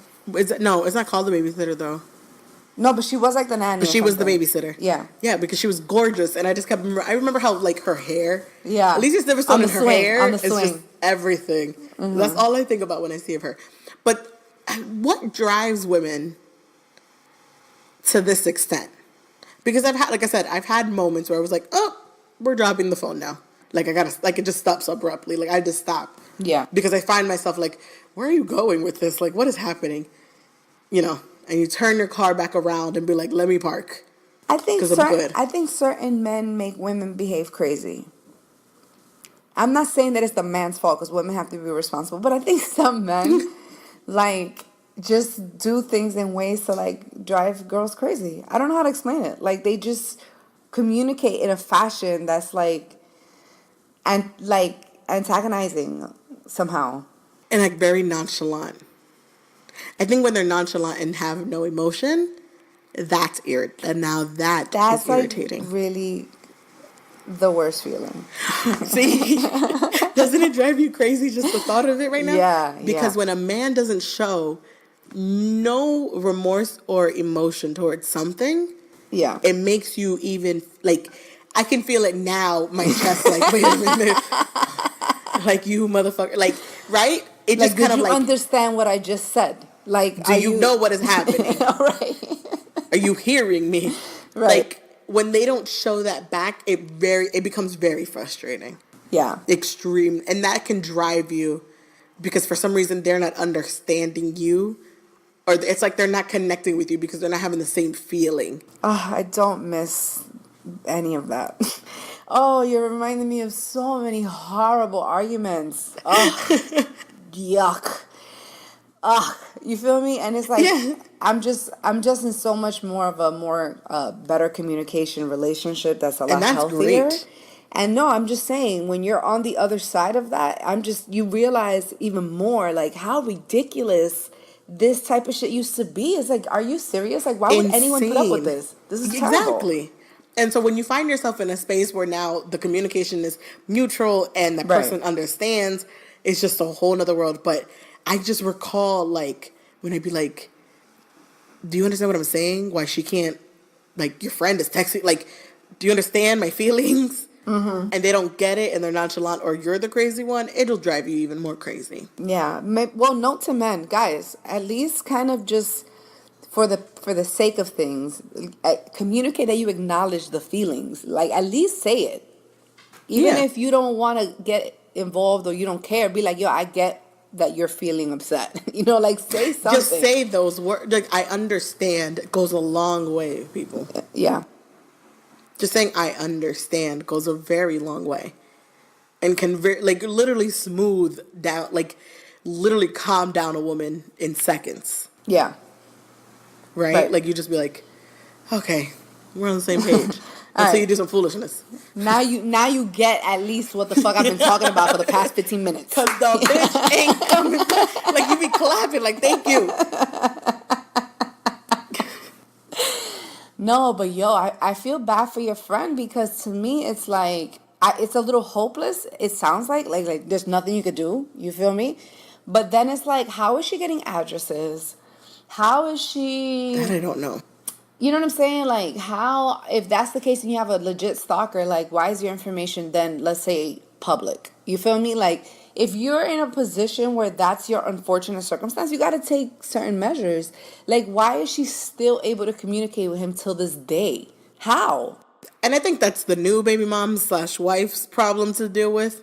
No, it's not called The Babysitter, though. No, but she was like the nanny. But or she was the something. babysitter. Yeah. Yeah, because she was gorgeous, and I just kept. I remember how like her hair. Yeah. Alicia Silverstone On the and her swing, hair on the is just swing. everything. That's all I think about when I see of her. But what drives women to this extent? Because I've had moments where I was like, oh, we're dropping the phone now. Like it just stops abruptly. Like I just stop. Yeah. Because I find myself like, where are you going with this? Like, what is happening? You know, and you turn your car back around and be like, let me park. I think 'Cause I'm good. I think certain men make women behave crazy. I'm not saying that it's the man's fault because women have to be responsible, but I think some men like just do things in ways to like drive girls crazy. I don't know how to explain it. Like they just communicate in a fashion that's like antagonizing somehow. And like very nonchalant. I think when they're nonchalant and have no emotion, that's irritating. And now that's like irritating. really the worst feeling. See? Doesn't it drive you crazy just the thought of it right now? Yeah. Because when a man doesn't show no remorse or emotion towards something, Yeah. it makes you even like I can feel it now. My chest, like, wait a minute, like you motherfucker, like, right? It Like, just kind did of you like, understand what I just said? Like, do you know what is happening? All right. Are you hearing me? Right. Like when they don't show that back, it becomes very frustrating. Yeah. Extreme, and that can drive you because for some reason they're not understanding you, or it's like they're not connecting with you because they're not having the same feeling. Oh, I don't miss any of that. Oh, you're reminding me of so many horrible arguments. Oh, yuck. Ugh, you feel me? And it's like Yeah. I'm just in so much more of a more better communication relationship that's a lot that's healthier. great. And no, I'm just saying when you're on the other side of that, you realize even more like how ridiculous this type of shit used to be. It's like, are you serious? Like, why would anyone put up with Insane. this? This is terrible. Exactly. And so when you find yourself in a space where now the communication is mutual and the Right. person understands, it's just a whole nother world. But I just recall like when I'd be like, do you understand what I'm saying? Why she can't, like your friend is texting, like, do you understand my feelings? Mm-hmm. And they don't get it and they're nonchalant, or you're the crazy one, it'll drive you even more crazy. Yeah. Well, note to men, guys, at least kind of just for the sake of things, communicate that you acknowledge the feelings. Like, at least say it. Even Yeah. if you don't want to get involved or you don't care, be like, yo, I get that you're feeling upset. You know, like, say something. Just say those words. Like, I understand goes a long way, people. Yeah. Just saying I understand goes a very long way. And can like literally smooth down, like literally calm down a woman in seconds. Yeah. Right? Like you just be like, okay, we're on the same page. Until right. you do some foolishness. Now you get at least what the fuck I've been talking about for the past 15 minutes. Cause the bitch ain't coming back. Like you be clapping, like thank you. No, but yo, I feel bad for your friend because to me it's like it's a little hopeless. It sounds like there's nothing you could do. You feel me? But then it's like, how is she getting addresses? How is she? That I don't know. You know what I'm saying? Like, how, if that's the case and you have a legit stalker, like, why is your information then, let's say, public? You feel me? Like, if you're in a position where that's your unfortunate circumstance, you got to take certain measures. Like, why is she still able to communicate with him till this day? How? And I think that's the new baby mom / wife's problem to deal with,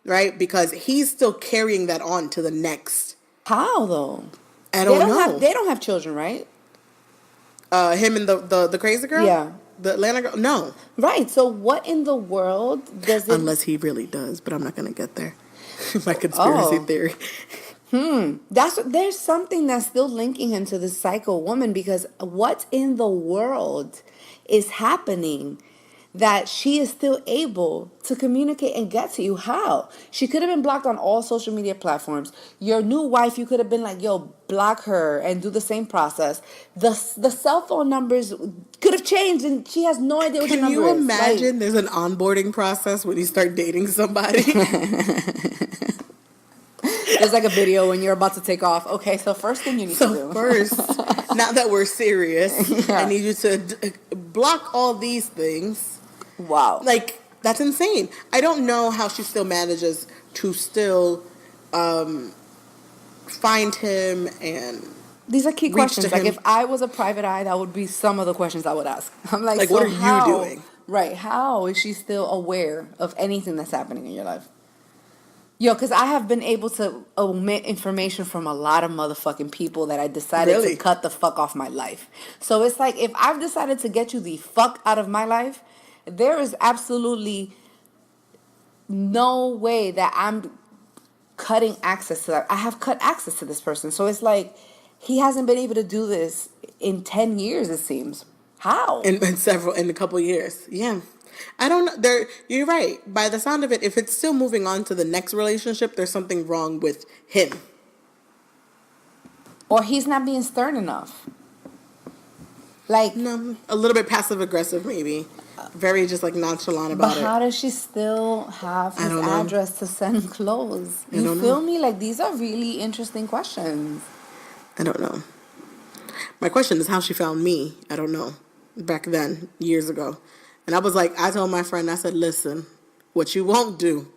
right? Because he's still carrying that on to the next. How, though? I don't know. They don't have children, right? Him and the crazy girl? Yeah. The Atlanta girl? No. Right. So what in the world does it... Unless he really does, but I'm not going to get there. My conspiracy theory. There's something that's still linking him to this psycho woman, because what in the world is happening that she is still able to communicate and get to you? How? She could have been blocked on all social media platforms. Your new wife, you could have been like, yo, block her and do the same process. The cell phone numbers could have changed and she has no idea what your Can number you is. imagine there's an onboarding process when you start dating somebody? There's like a video when you're about to take off. Okay, so first thing you need to do. First, now that we're serious, Yeah. I need you to block all these things. Wow. Like, that's insane. I don't know how she still manages to still find him and These are key reach questions. to Like, him. if I was a private eye, that would be some of the questions I would ask. I'm like, Like, so what are you how, doing? Right. How is she still aware of anything that's happening in your life? Yo, because I have been able to omit information from a lot of motherfucking people that I decided Really? to cut the fuck off my life. So it's like, if I've decided to get you the fuck out of my life, there is absolutely no way that I'm cutting access to that. I have cut access to this person. So it's like, he hasn't been able to do this in 10 years, it seems. How? in a couple years. Yeah. I don't know. You're right. By the sound of it, if it's still moving on to the next relationship, there's something wrong with him. Or he's not being stern enough. Like, No, a little bit passive aggressive, maybe. Very just like nonchalant about but it. how does she still have his don't know. address to send clothes? I You don't feel know. me? Like, these are really interesting questions. I don't know. My question is how she found me. I don't know. Back then, years ago. And I was like, I told my friend, I said, listen, what you won't do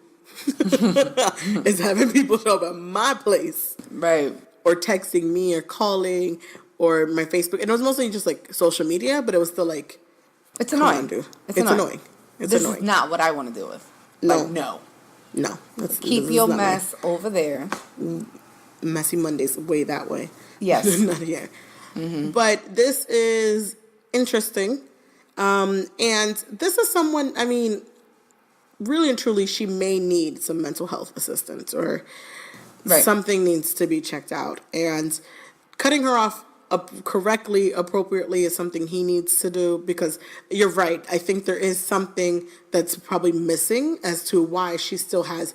is having people show up at my place. Right. Or texting me or calling or my Facebook. And it was mostly just like social media, but it was still like, It's come annoying. on, dude. It's It's annoying. annoying. It's This annoying. is not what I want to deal with. No. Like, no. No. Keep This is your not mess over there. Messy Mondays way that way. Yes. Not here. But this is interesting. And this is someone, I mean, really and truly, she may need some mental health assistance or Right. something needs to be checked out. And cutting her off correctly, appropriately is something he needs to do, because you're right. I think there is something that's probably missing as to why she still has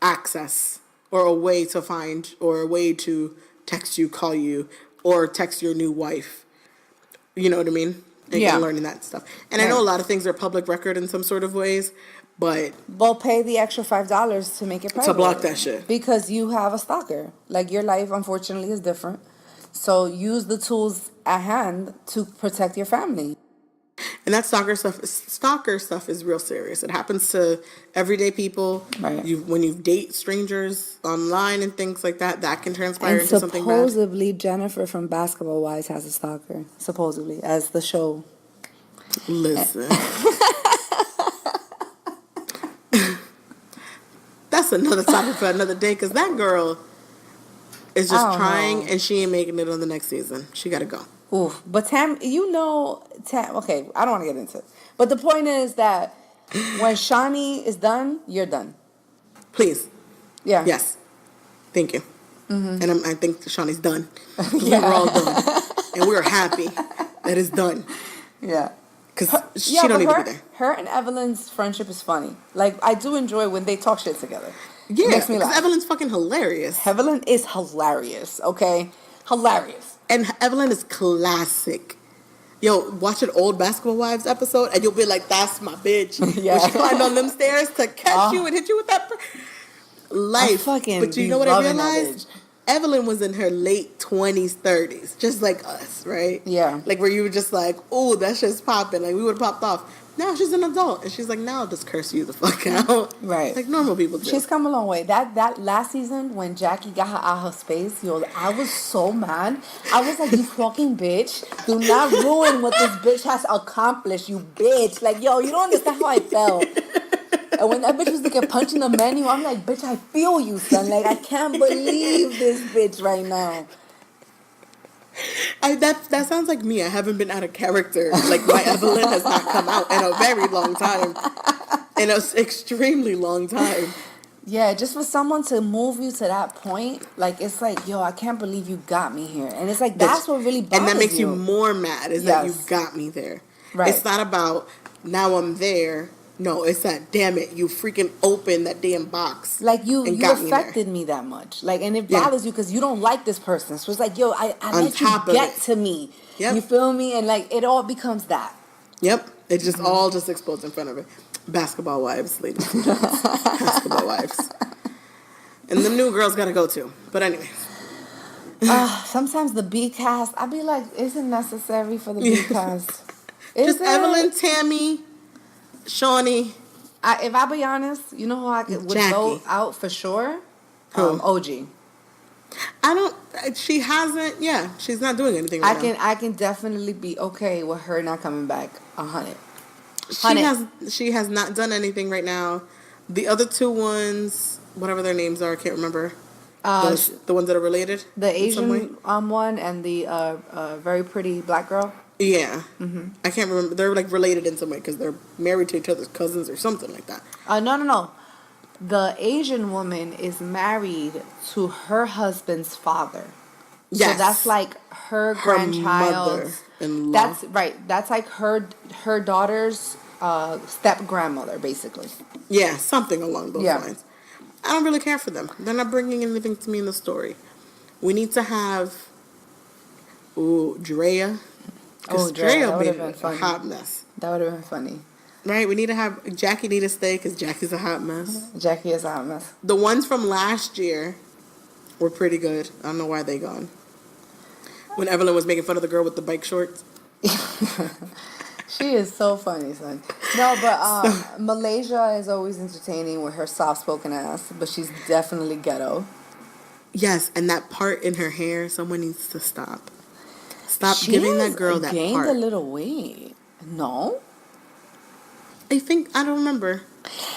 access or a way to find or a way to text you, call you, or text your new wife. You know what I mean? Yeah. And learning that stuff. And I know a lot of things are public record in some sort of ways, but Well, pay the extra $5 to make it private. to block that shit. Because you have a stalker. Like, your life, unfortunately, is different. So use the tools at hand to protect your family. And that stalker stuff is real serious. It happens to everyday people. Right. When you date strangers online and things like that, that can transpire And into something bad. supposedly, Jennifer from Basketball Wives has a stalker. Supposedly, as the show. Listen. That's another topic for another day, because that girl is I just don't trying know. and she ain't making it on the next season. She got to go. Oof. But Tam, okay, I don't want to get into it. But the point is that when Shawnee is done, you're done. Please. Yeah. Yes. Thank you. And I think Shawnee's done. Yeah. We're all done. And we're happy that it's done. Yeah. Because she Yeah, don't need but to be there. her and Evelyn's friendship is funny. Like, I do enjoy when they talk shit together. Yeah, It makes me because laugh. Evelyn's fucking hilarious. Evelyn is hilarious, okay? Hilarious. And Evelyn is classic. Yo, watch an old Basketball Wives episode and you'll be like, that's my bitch. Yeah. When she climbed on them stairs to catch you and hit you with that life. fucking But you be know what I loving that realized? Evelyn was in her late 20s, 30s, just like us, right? Yeah. Like where you were just like, oh, that shit's popping. Like we would have popped off. Now she's an adult and she's like, now I'll just curse you the fuck out. Right. Like normal people do. She's come a long way. That last season when Jackie got her out her space, yo, I was so mad. I was like, you fucking bitch. Do not ruin what this bitch has accomplished, you bitch. Like, yo, you don't understand how I felt. And when that bitch was like punching the menu, I'm like, bitch, I feel you, son. Like, I can't believe this bitch right now. That sounds like me. I haven't been out of character. Like my Evelyn has not come out in a very long time. In an extremely long time. Yeah, just for someone to move you to that point, like, it's like, yo, I can't believe you got me here. And it's like, that's what really bothers And that makes you you more mad, is that you Yes. got me there. Right. It's not about, now I'm there. No, it's that, damn it, you freaking opened that damn box. Like, you got me there. affected me that much. Like, and it Yeah. bothers you because you don't like this person. So it's like, yo, I On let you top of get it. to me. Yep. You feel me? And like, it all becomes that. Yep. It just Mm-hmm. all just explodes in front of it. Basketball Wives, ladies and gentlemen. Basketball Wives. And the new girls gotta go too. But anyways. Sometimes the B cast, I'd be like, is it necessary for the B cast? Is Just it? Evelyn, Tammy, Shawnee. If I be honest, you know who I would Jackie. vote out for sure? Who? OG. She hasn't, she's not doing anything right now. I can definitely be okay with her not coming back 100. She has not done anything right now. The other two ones, whatever their names are, I can't remember. The ones that are related. The in some way. Asian one and the very pretty black girl. Yeah, I can't remember. They're like related in some way because they're married to each other's cousins or something like that. No. The Asian woman is married to her husband's father. Yes. So that's like her grandchild. mother-in-law. That's right. That's like her daughter's step grandmother, basically. Yeah, something along those Yeah. lines. I don't really care for them. They're not bringing anything to me in the story. We need to have Drea. Because Oh, Drea, that Drea would've made been a funny. hot mess. That would have been funny. Right? We need to have Jackie need to stay because Jackie's a hot mess. Jackie is a hot mess. The ones from last year were pretty good. I don't know why they gone. When Evelyn was making fun of the girl with the bike shorts. She is so funny, son. No, but Malaysia is always entertaining with her soft-spoken ass, but she's definitely ghetto. Yes, and that part in her hair, someone needs to stop. Stop She giving has that girl that gained part. a little weight. No? I don't remember.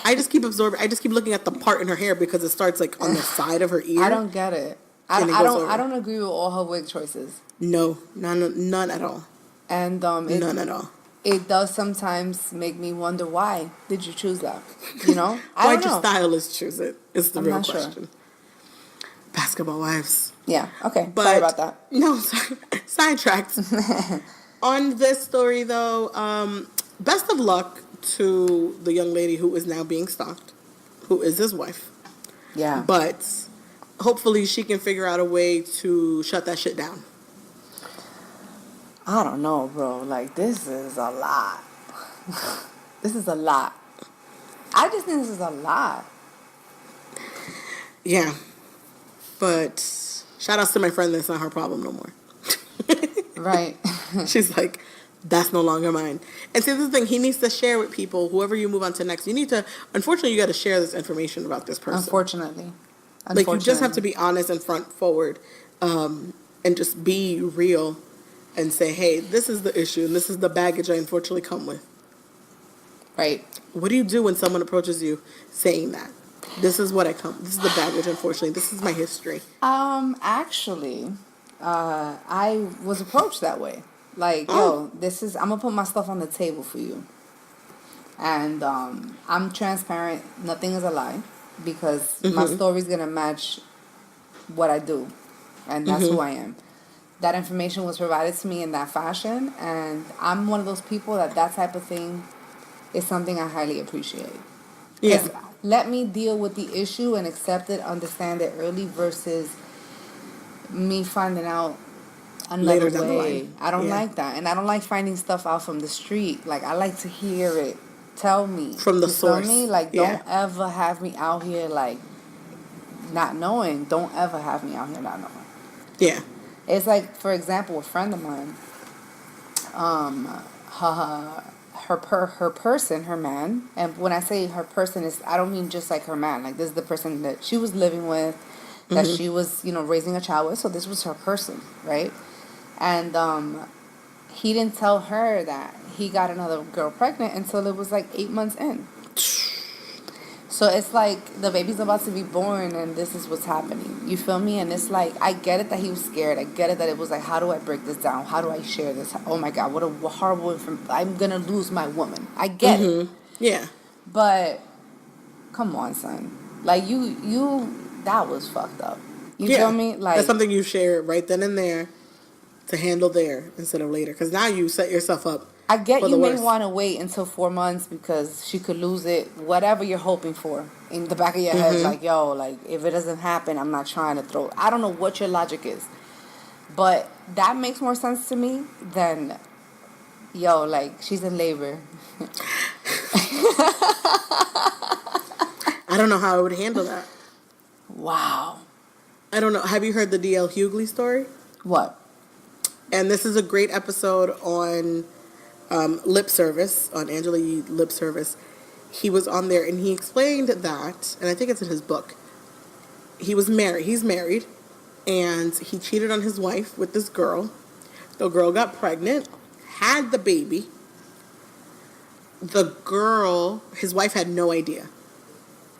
I just keep absorbing. I just keep looking at the part in her hair because it starts like on the side of her ear. I don't get it. And it goes over. I don't agree with all her wig choices. No, none at all. And None at all. it does sometimes make me wonder, why did you choose that? I Why don't your know. stylist choose it? Is the I'm real not sure. question. Basketball wives. Yeah. Okay. But, Sorry about that. No, sorry. Sidetracked. On this story, though, best of luck to the young lady who is now being stalked, who is his wife. Yeah. But hopefully she can figure out a way to shut that shit down. I don't know, bro. Like, this is a lot. This is a lot. I just think this is a lot. Yeah. But shout outs to my friend that's not her problem no more. Right. She's like, that's no longer mine. And see, this is the thing, he needs to share with people, whoever you move on to next. You need to, unfortunately, you got to share this information about this person. Unfortunately. Like, you just have to be honest and front forward, and just be real and say, hey, this is the issue and this is the baggage I unfortunately come with. Right. What do you do when someone approaches you saying that? This is what this is the baggage, unfortunately. This is my history. Actually, I was approached that way. Like, yo, I'm gonna put my stuff on the table for you. And I'm transparent. Nothing is a lie. Because my story's gonna match what I do. And that's who I am. That information was provided to me in that fashion. And I'm one of those people that type of thing is something I highly appreciate. Yeah. Let me deal with the issue and accept it, understand it early versus me finding out another Later down the way. line. I don't Yeah. like that. And I don't like finding stuff out from the street. Like, I like to hear it. Tell me. From the you source. Feel me? Like, Yeah. don't ever have me out here, like, not knowing. Don't ever have me out here not knowing. Yeah. It's like, for example, a friend of mine, her person, her man, and when I say her person, is I don't mean just like her man. Like, this is the person that she was living with, that she was, raising a child with. So this was her person, right? And he didn't tell her that he got another girl pregnant until it was like 8 months in. So it's like the baby's about to be born and this is what's happening. You feel me? And it's like, I get it that he was scared. I get it that it was like, how do I break this down? How do I share this? Oh my God, what a horrible information. I'm going to lose my woman. I get it. Yeah. But come on, son. Like, that was fucked up. You feel me? Like, that's something you share right then and there to handle there instead of later. Because now you set yourself up. I get for you the may worst. want to wait until 4 months because she could lose it. Whatever you're hoping for in the back of your head, like, yo, like, if it doesn't happen, I'm not trying to throw. I don't know what your logic is, but that makes more sense to me than, yo, like, she's in labor. I don't know how I would handle that. Wow. I don't know. Have you heard the D.L. Hughley story? What? And this is a great episode on Lip Service, on Angela Yee Lip Service. He was on there and he explained that, and I think it's in his book, he's married, and he cheated on his wife with this girl. The girl got pregnant, had the baby. The girl, his wife had no idea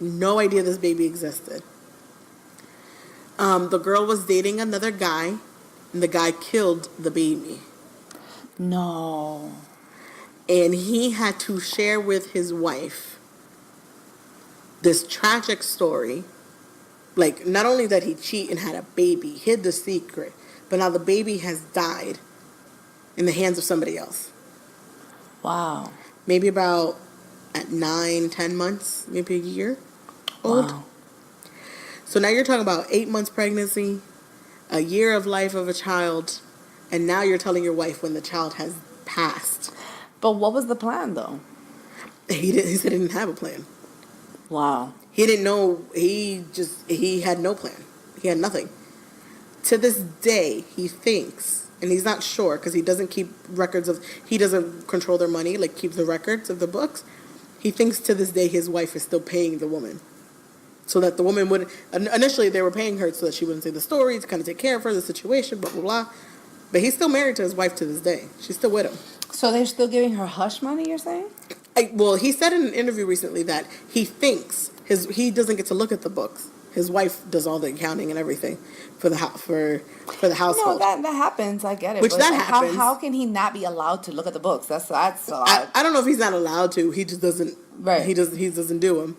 this baby existed. The girl was dating another guy, and the guy killed the baby. No. And he had to share with his wife this tragic story. Like, not only that he cheated and had a baby, hid the secret, but now the baby has died in the hands of somebody else. Wow. Maybe about at 9, 10 months, maybe a year old. Wow. So now you're talking about 8 months pregnancy, a year of life of a child, and now you're telling your wife when the child has passed. But what was the plan, though? He said he didn't have a plan. Wow. He didn't know. He had no plan. He had nothing. To this day, he thinks and he's not sure because he doesn't keep records of, he doesn't control their money, like keep the records of the books. He thinks to this day his wife is still paying the woman. So that the woman would, initially they were paying her so that she wouldn't say the story, to kind of take care of her, the situation, blah, blah, blah. But he's still married to his wife to this day. She's still with him. So they're still giving her hush money, you're saying? Well, he said in an interview recently that he thinks he doesn't get to look at the books. His wife does all the accounting and everything for the for the household. No, that happens. I get it. Which but that happens. How can he not be allowed to look at the books? That's odd. I don't know if he's not allowed to. He just doesn't. Right. He doesn't do them.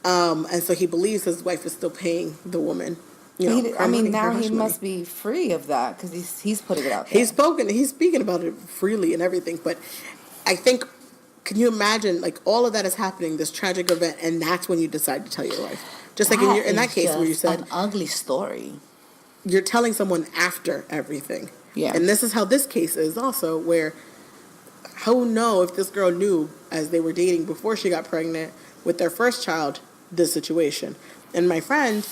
And so he believes his wife is still paying the woman. Now he must be free of that because he's putting it out there. He's speaking about it freely and everything. But I think, can you imagine, like, all of that is happening, this tragic event, and that's when you decide to tell your wife? Just like in that case where you said an ugly story. You're telling someone after everything. Yeah. And this is how this case is also, where who know if this girl knew as they were dating before she got pregnant with their first child, this situation. And my friend,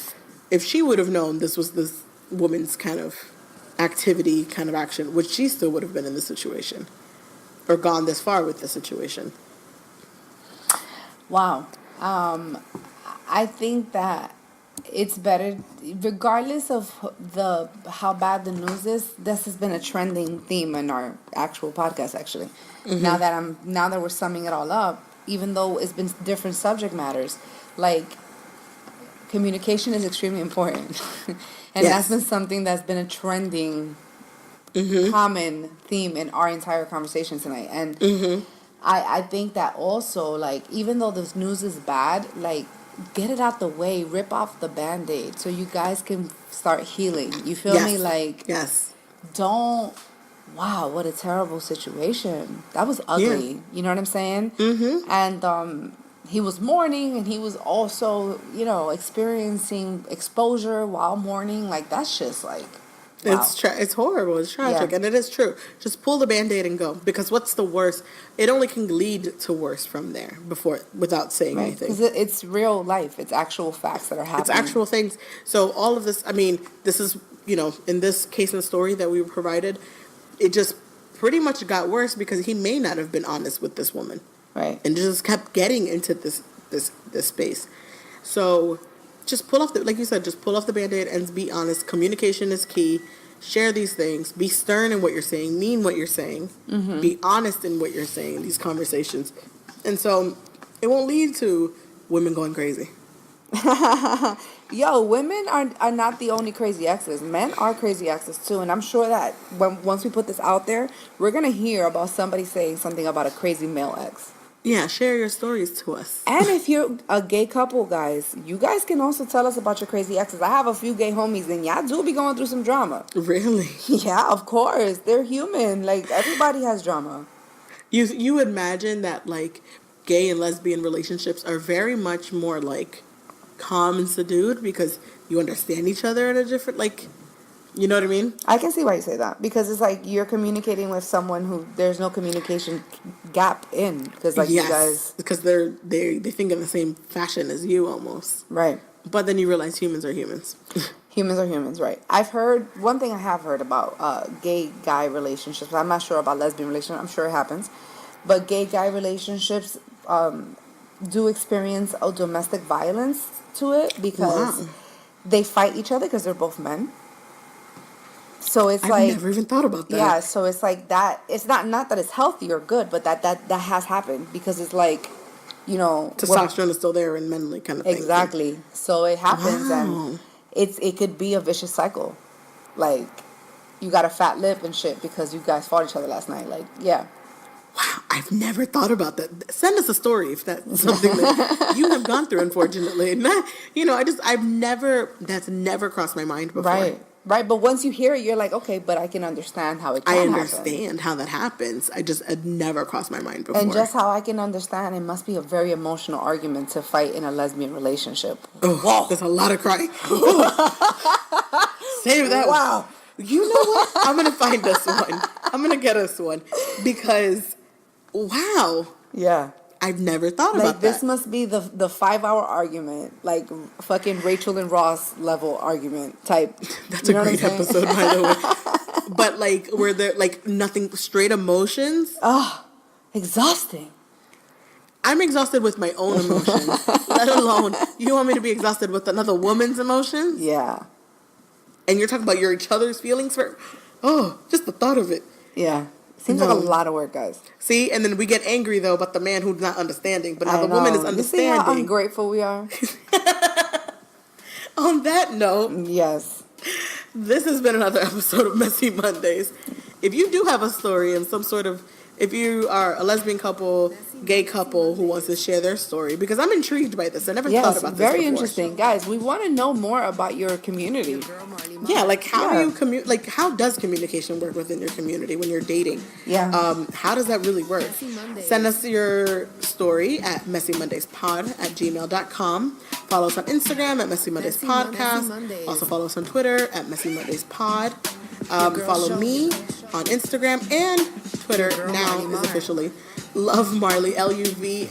if she would have known this was this woman's kind of activity, kind of action, would she still would have been in this situation or gone this far with the situation? Wow. I think that it's better, regardless of how bad the news is. This has been a trending theme in our actual podcast, actually. Mm-hmm. Now that we're summing it all up, even though it's been different subject matters, like, communication is extremely important. And that's been something that's been a trending, common theme in our entire conversation tonight. And I think that also, like, even though this news is bad, like, get it out the way, rip off the Band-Aid so you guys can start healing. You feel me? Like, don't, wow, what a terrible situation. That was ugly. Yeah. You know what I'm saying? Mm-hmm. And he was mourning, and he was also, experiencing exposure while mourning. Like, that's just like, wow. It's horrible. It's tragic, and it is true. Just pull the Band-Aid and go, because what's the worst? It only can lead to worse from there without saying anything. Because it's real life. It's actual facts that are happening. It's actual things. So all of this, I mean, this is, in this case and story that we provided, it just pretty much got worse because he may not have been honest with this woman. Right. And just kept getting into this space. So just pull off like you said, just pull off the Band-Aid and be honest. Communication is key. Share these things. Be stern in what you're saying. Mean what you're saying. Mm-hmm. Be honest in what you're saying in these conversations. And so it won't lead to women going crazy. Yo, women are not the only crazy exes. Men are crazy exes too. And I'm sure that once we put this out there, we're going to hear about somebody saying something about a crazy male ex. Yeah, share your stories to us. And if you're a gay couple, guys, you guys can also tell us about your crazy exes. I have a few gay homies, and y'all do be going through some drama. Really? Yeah, of course. They're human. Like, everybody has drama. You imagine that, like, gay and lesbian relationships are very much more, like, calm and subdued because you understand each other in a different, like, you know what I mean? I can see why you say that, because it's like you're communicating with someone who there's no communication gap in, because like you guys, because they think in the same fashion as you almost, right? But then you realize humans are humans. Humans are humans, right? I've heard one thing I have heard about gay guy relationships. I'm not sure about lesbian relationships. I'm sure it happens, but gay guy relationships do experience a domestic violence to it because they fight each other because they're both men. So it's I've never even thought about that. Yeah, so it's like that. It's not that it's healthy or good, but that has happened because it's like, testosterone is still there and mentally kind of thing. Exactly. So it happens, and it could be a vicious cycle. Like, you got a fat lip and shit because you guys fought each other last night. Like, yeah. Wow, I've never thought about that. Send us a story if that's something that you have gone through, unfortunately. That's never crossed my mind before. Right, but once you hear it, you're like, okay, but I can understand how it can happen. I understand how that happens. It never crossed my mind before. And just how I can understand, it must be a very emotional argument to fight in a lesbian relationship. Oh, whoa. There's a lot of crying. Save that. Wow. You know what? I'm going to find us one. I'm going to get us one. Because, wow. Yeah. I've never thought about that. This must be the 5-hour argument, like fucking Rachel and Ross level argument type. That's a great episode, by the way. but like where they're like nothing, straight emotions. Exhausting. I'm exhausted with my own emotions, let alone you want me to be exhausted with another woman's emotions. Yeah. And you're talking about each other's feelings for, just the thought of it. Yeah. Seems like a lot of work, guys. See, and then we get angry though about the man who's not understanding, but now the woman is You see how understanding. ungrateful we are? On that note, Yes. this has been another episode of Messy Mondays. If you do have a story and some sort of, if you are a lesbian couple, gay couple who wants to share their story, because I'm intrigued by this. I never thought Yes, about this very before. interesting. Guys, we want to know more about your community. Yeah, like how Yeah. do you like how does communication work within your community when you're dating? Yeah. How does that really work? Messy Mondays. Send us your story at messymondayspod@gmail.com. Follow us on Instagram at Messy Mondays Messy Podcast. Mondays. Also follow us on Twitter at Messy Mondays Pod. girl Follow show me me. on Instagram and Twitter Your girl now Marley is Mar. officially Love Marley, LUVMARLEY_.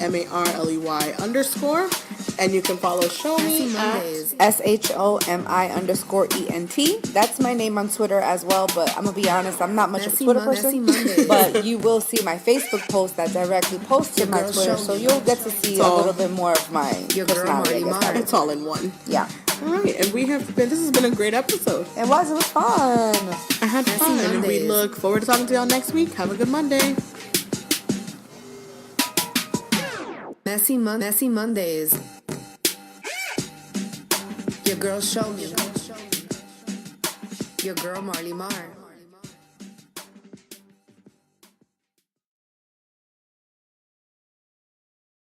And you can follow Show Messy Me at Mondays. SHOMI_ENT. That's my name on Twitter as well, but I'm going to be honest, I'm not much of a Messy Twitter Mon- person. Messy Mondays. But you will see my Facebook post that directly posts to Your my girl Twitter, show so me. you'll get to see a So- little bit more of my Your girl personality. I Marley guess. Mar. it's all in one. Yeah. All right, and this has been a great episode. It was fun. I had Messy fun, and we Mondays. look forward to talking to y'all next week. Have a good Monday. Messy Mondays. Your girl show me. Your girl Marley Mar.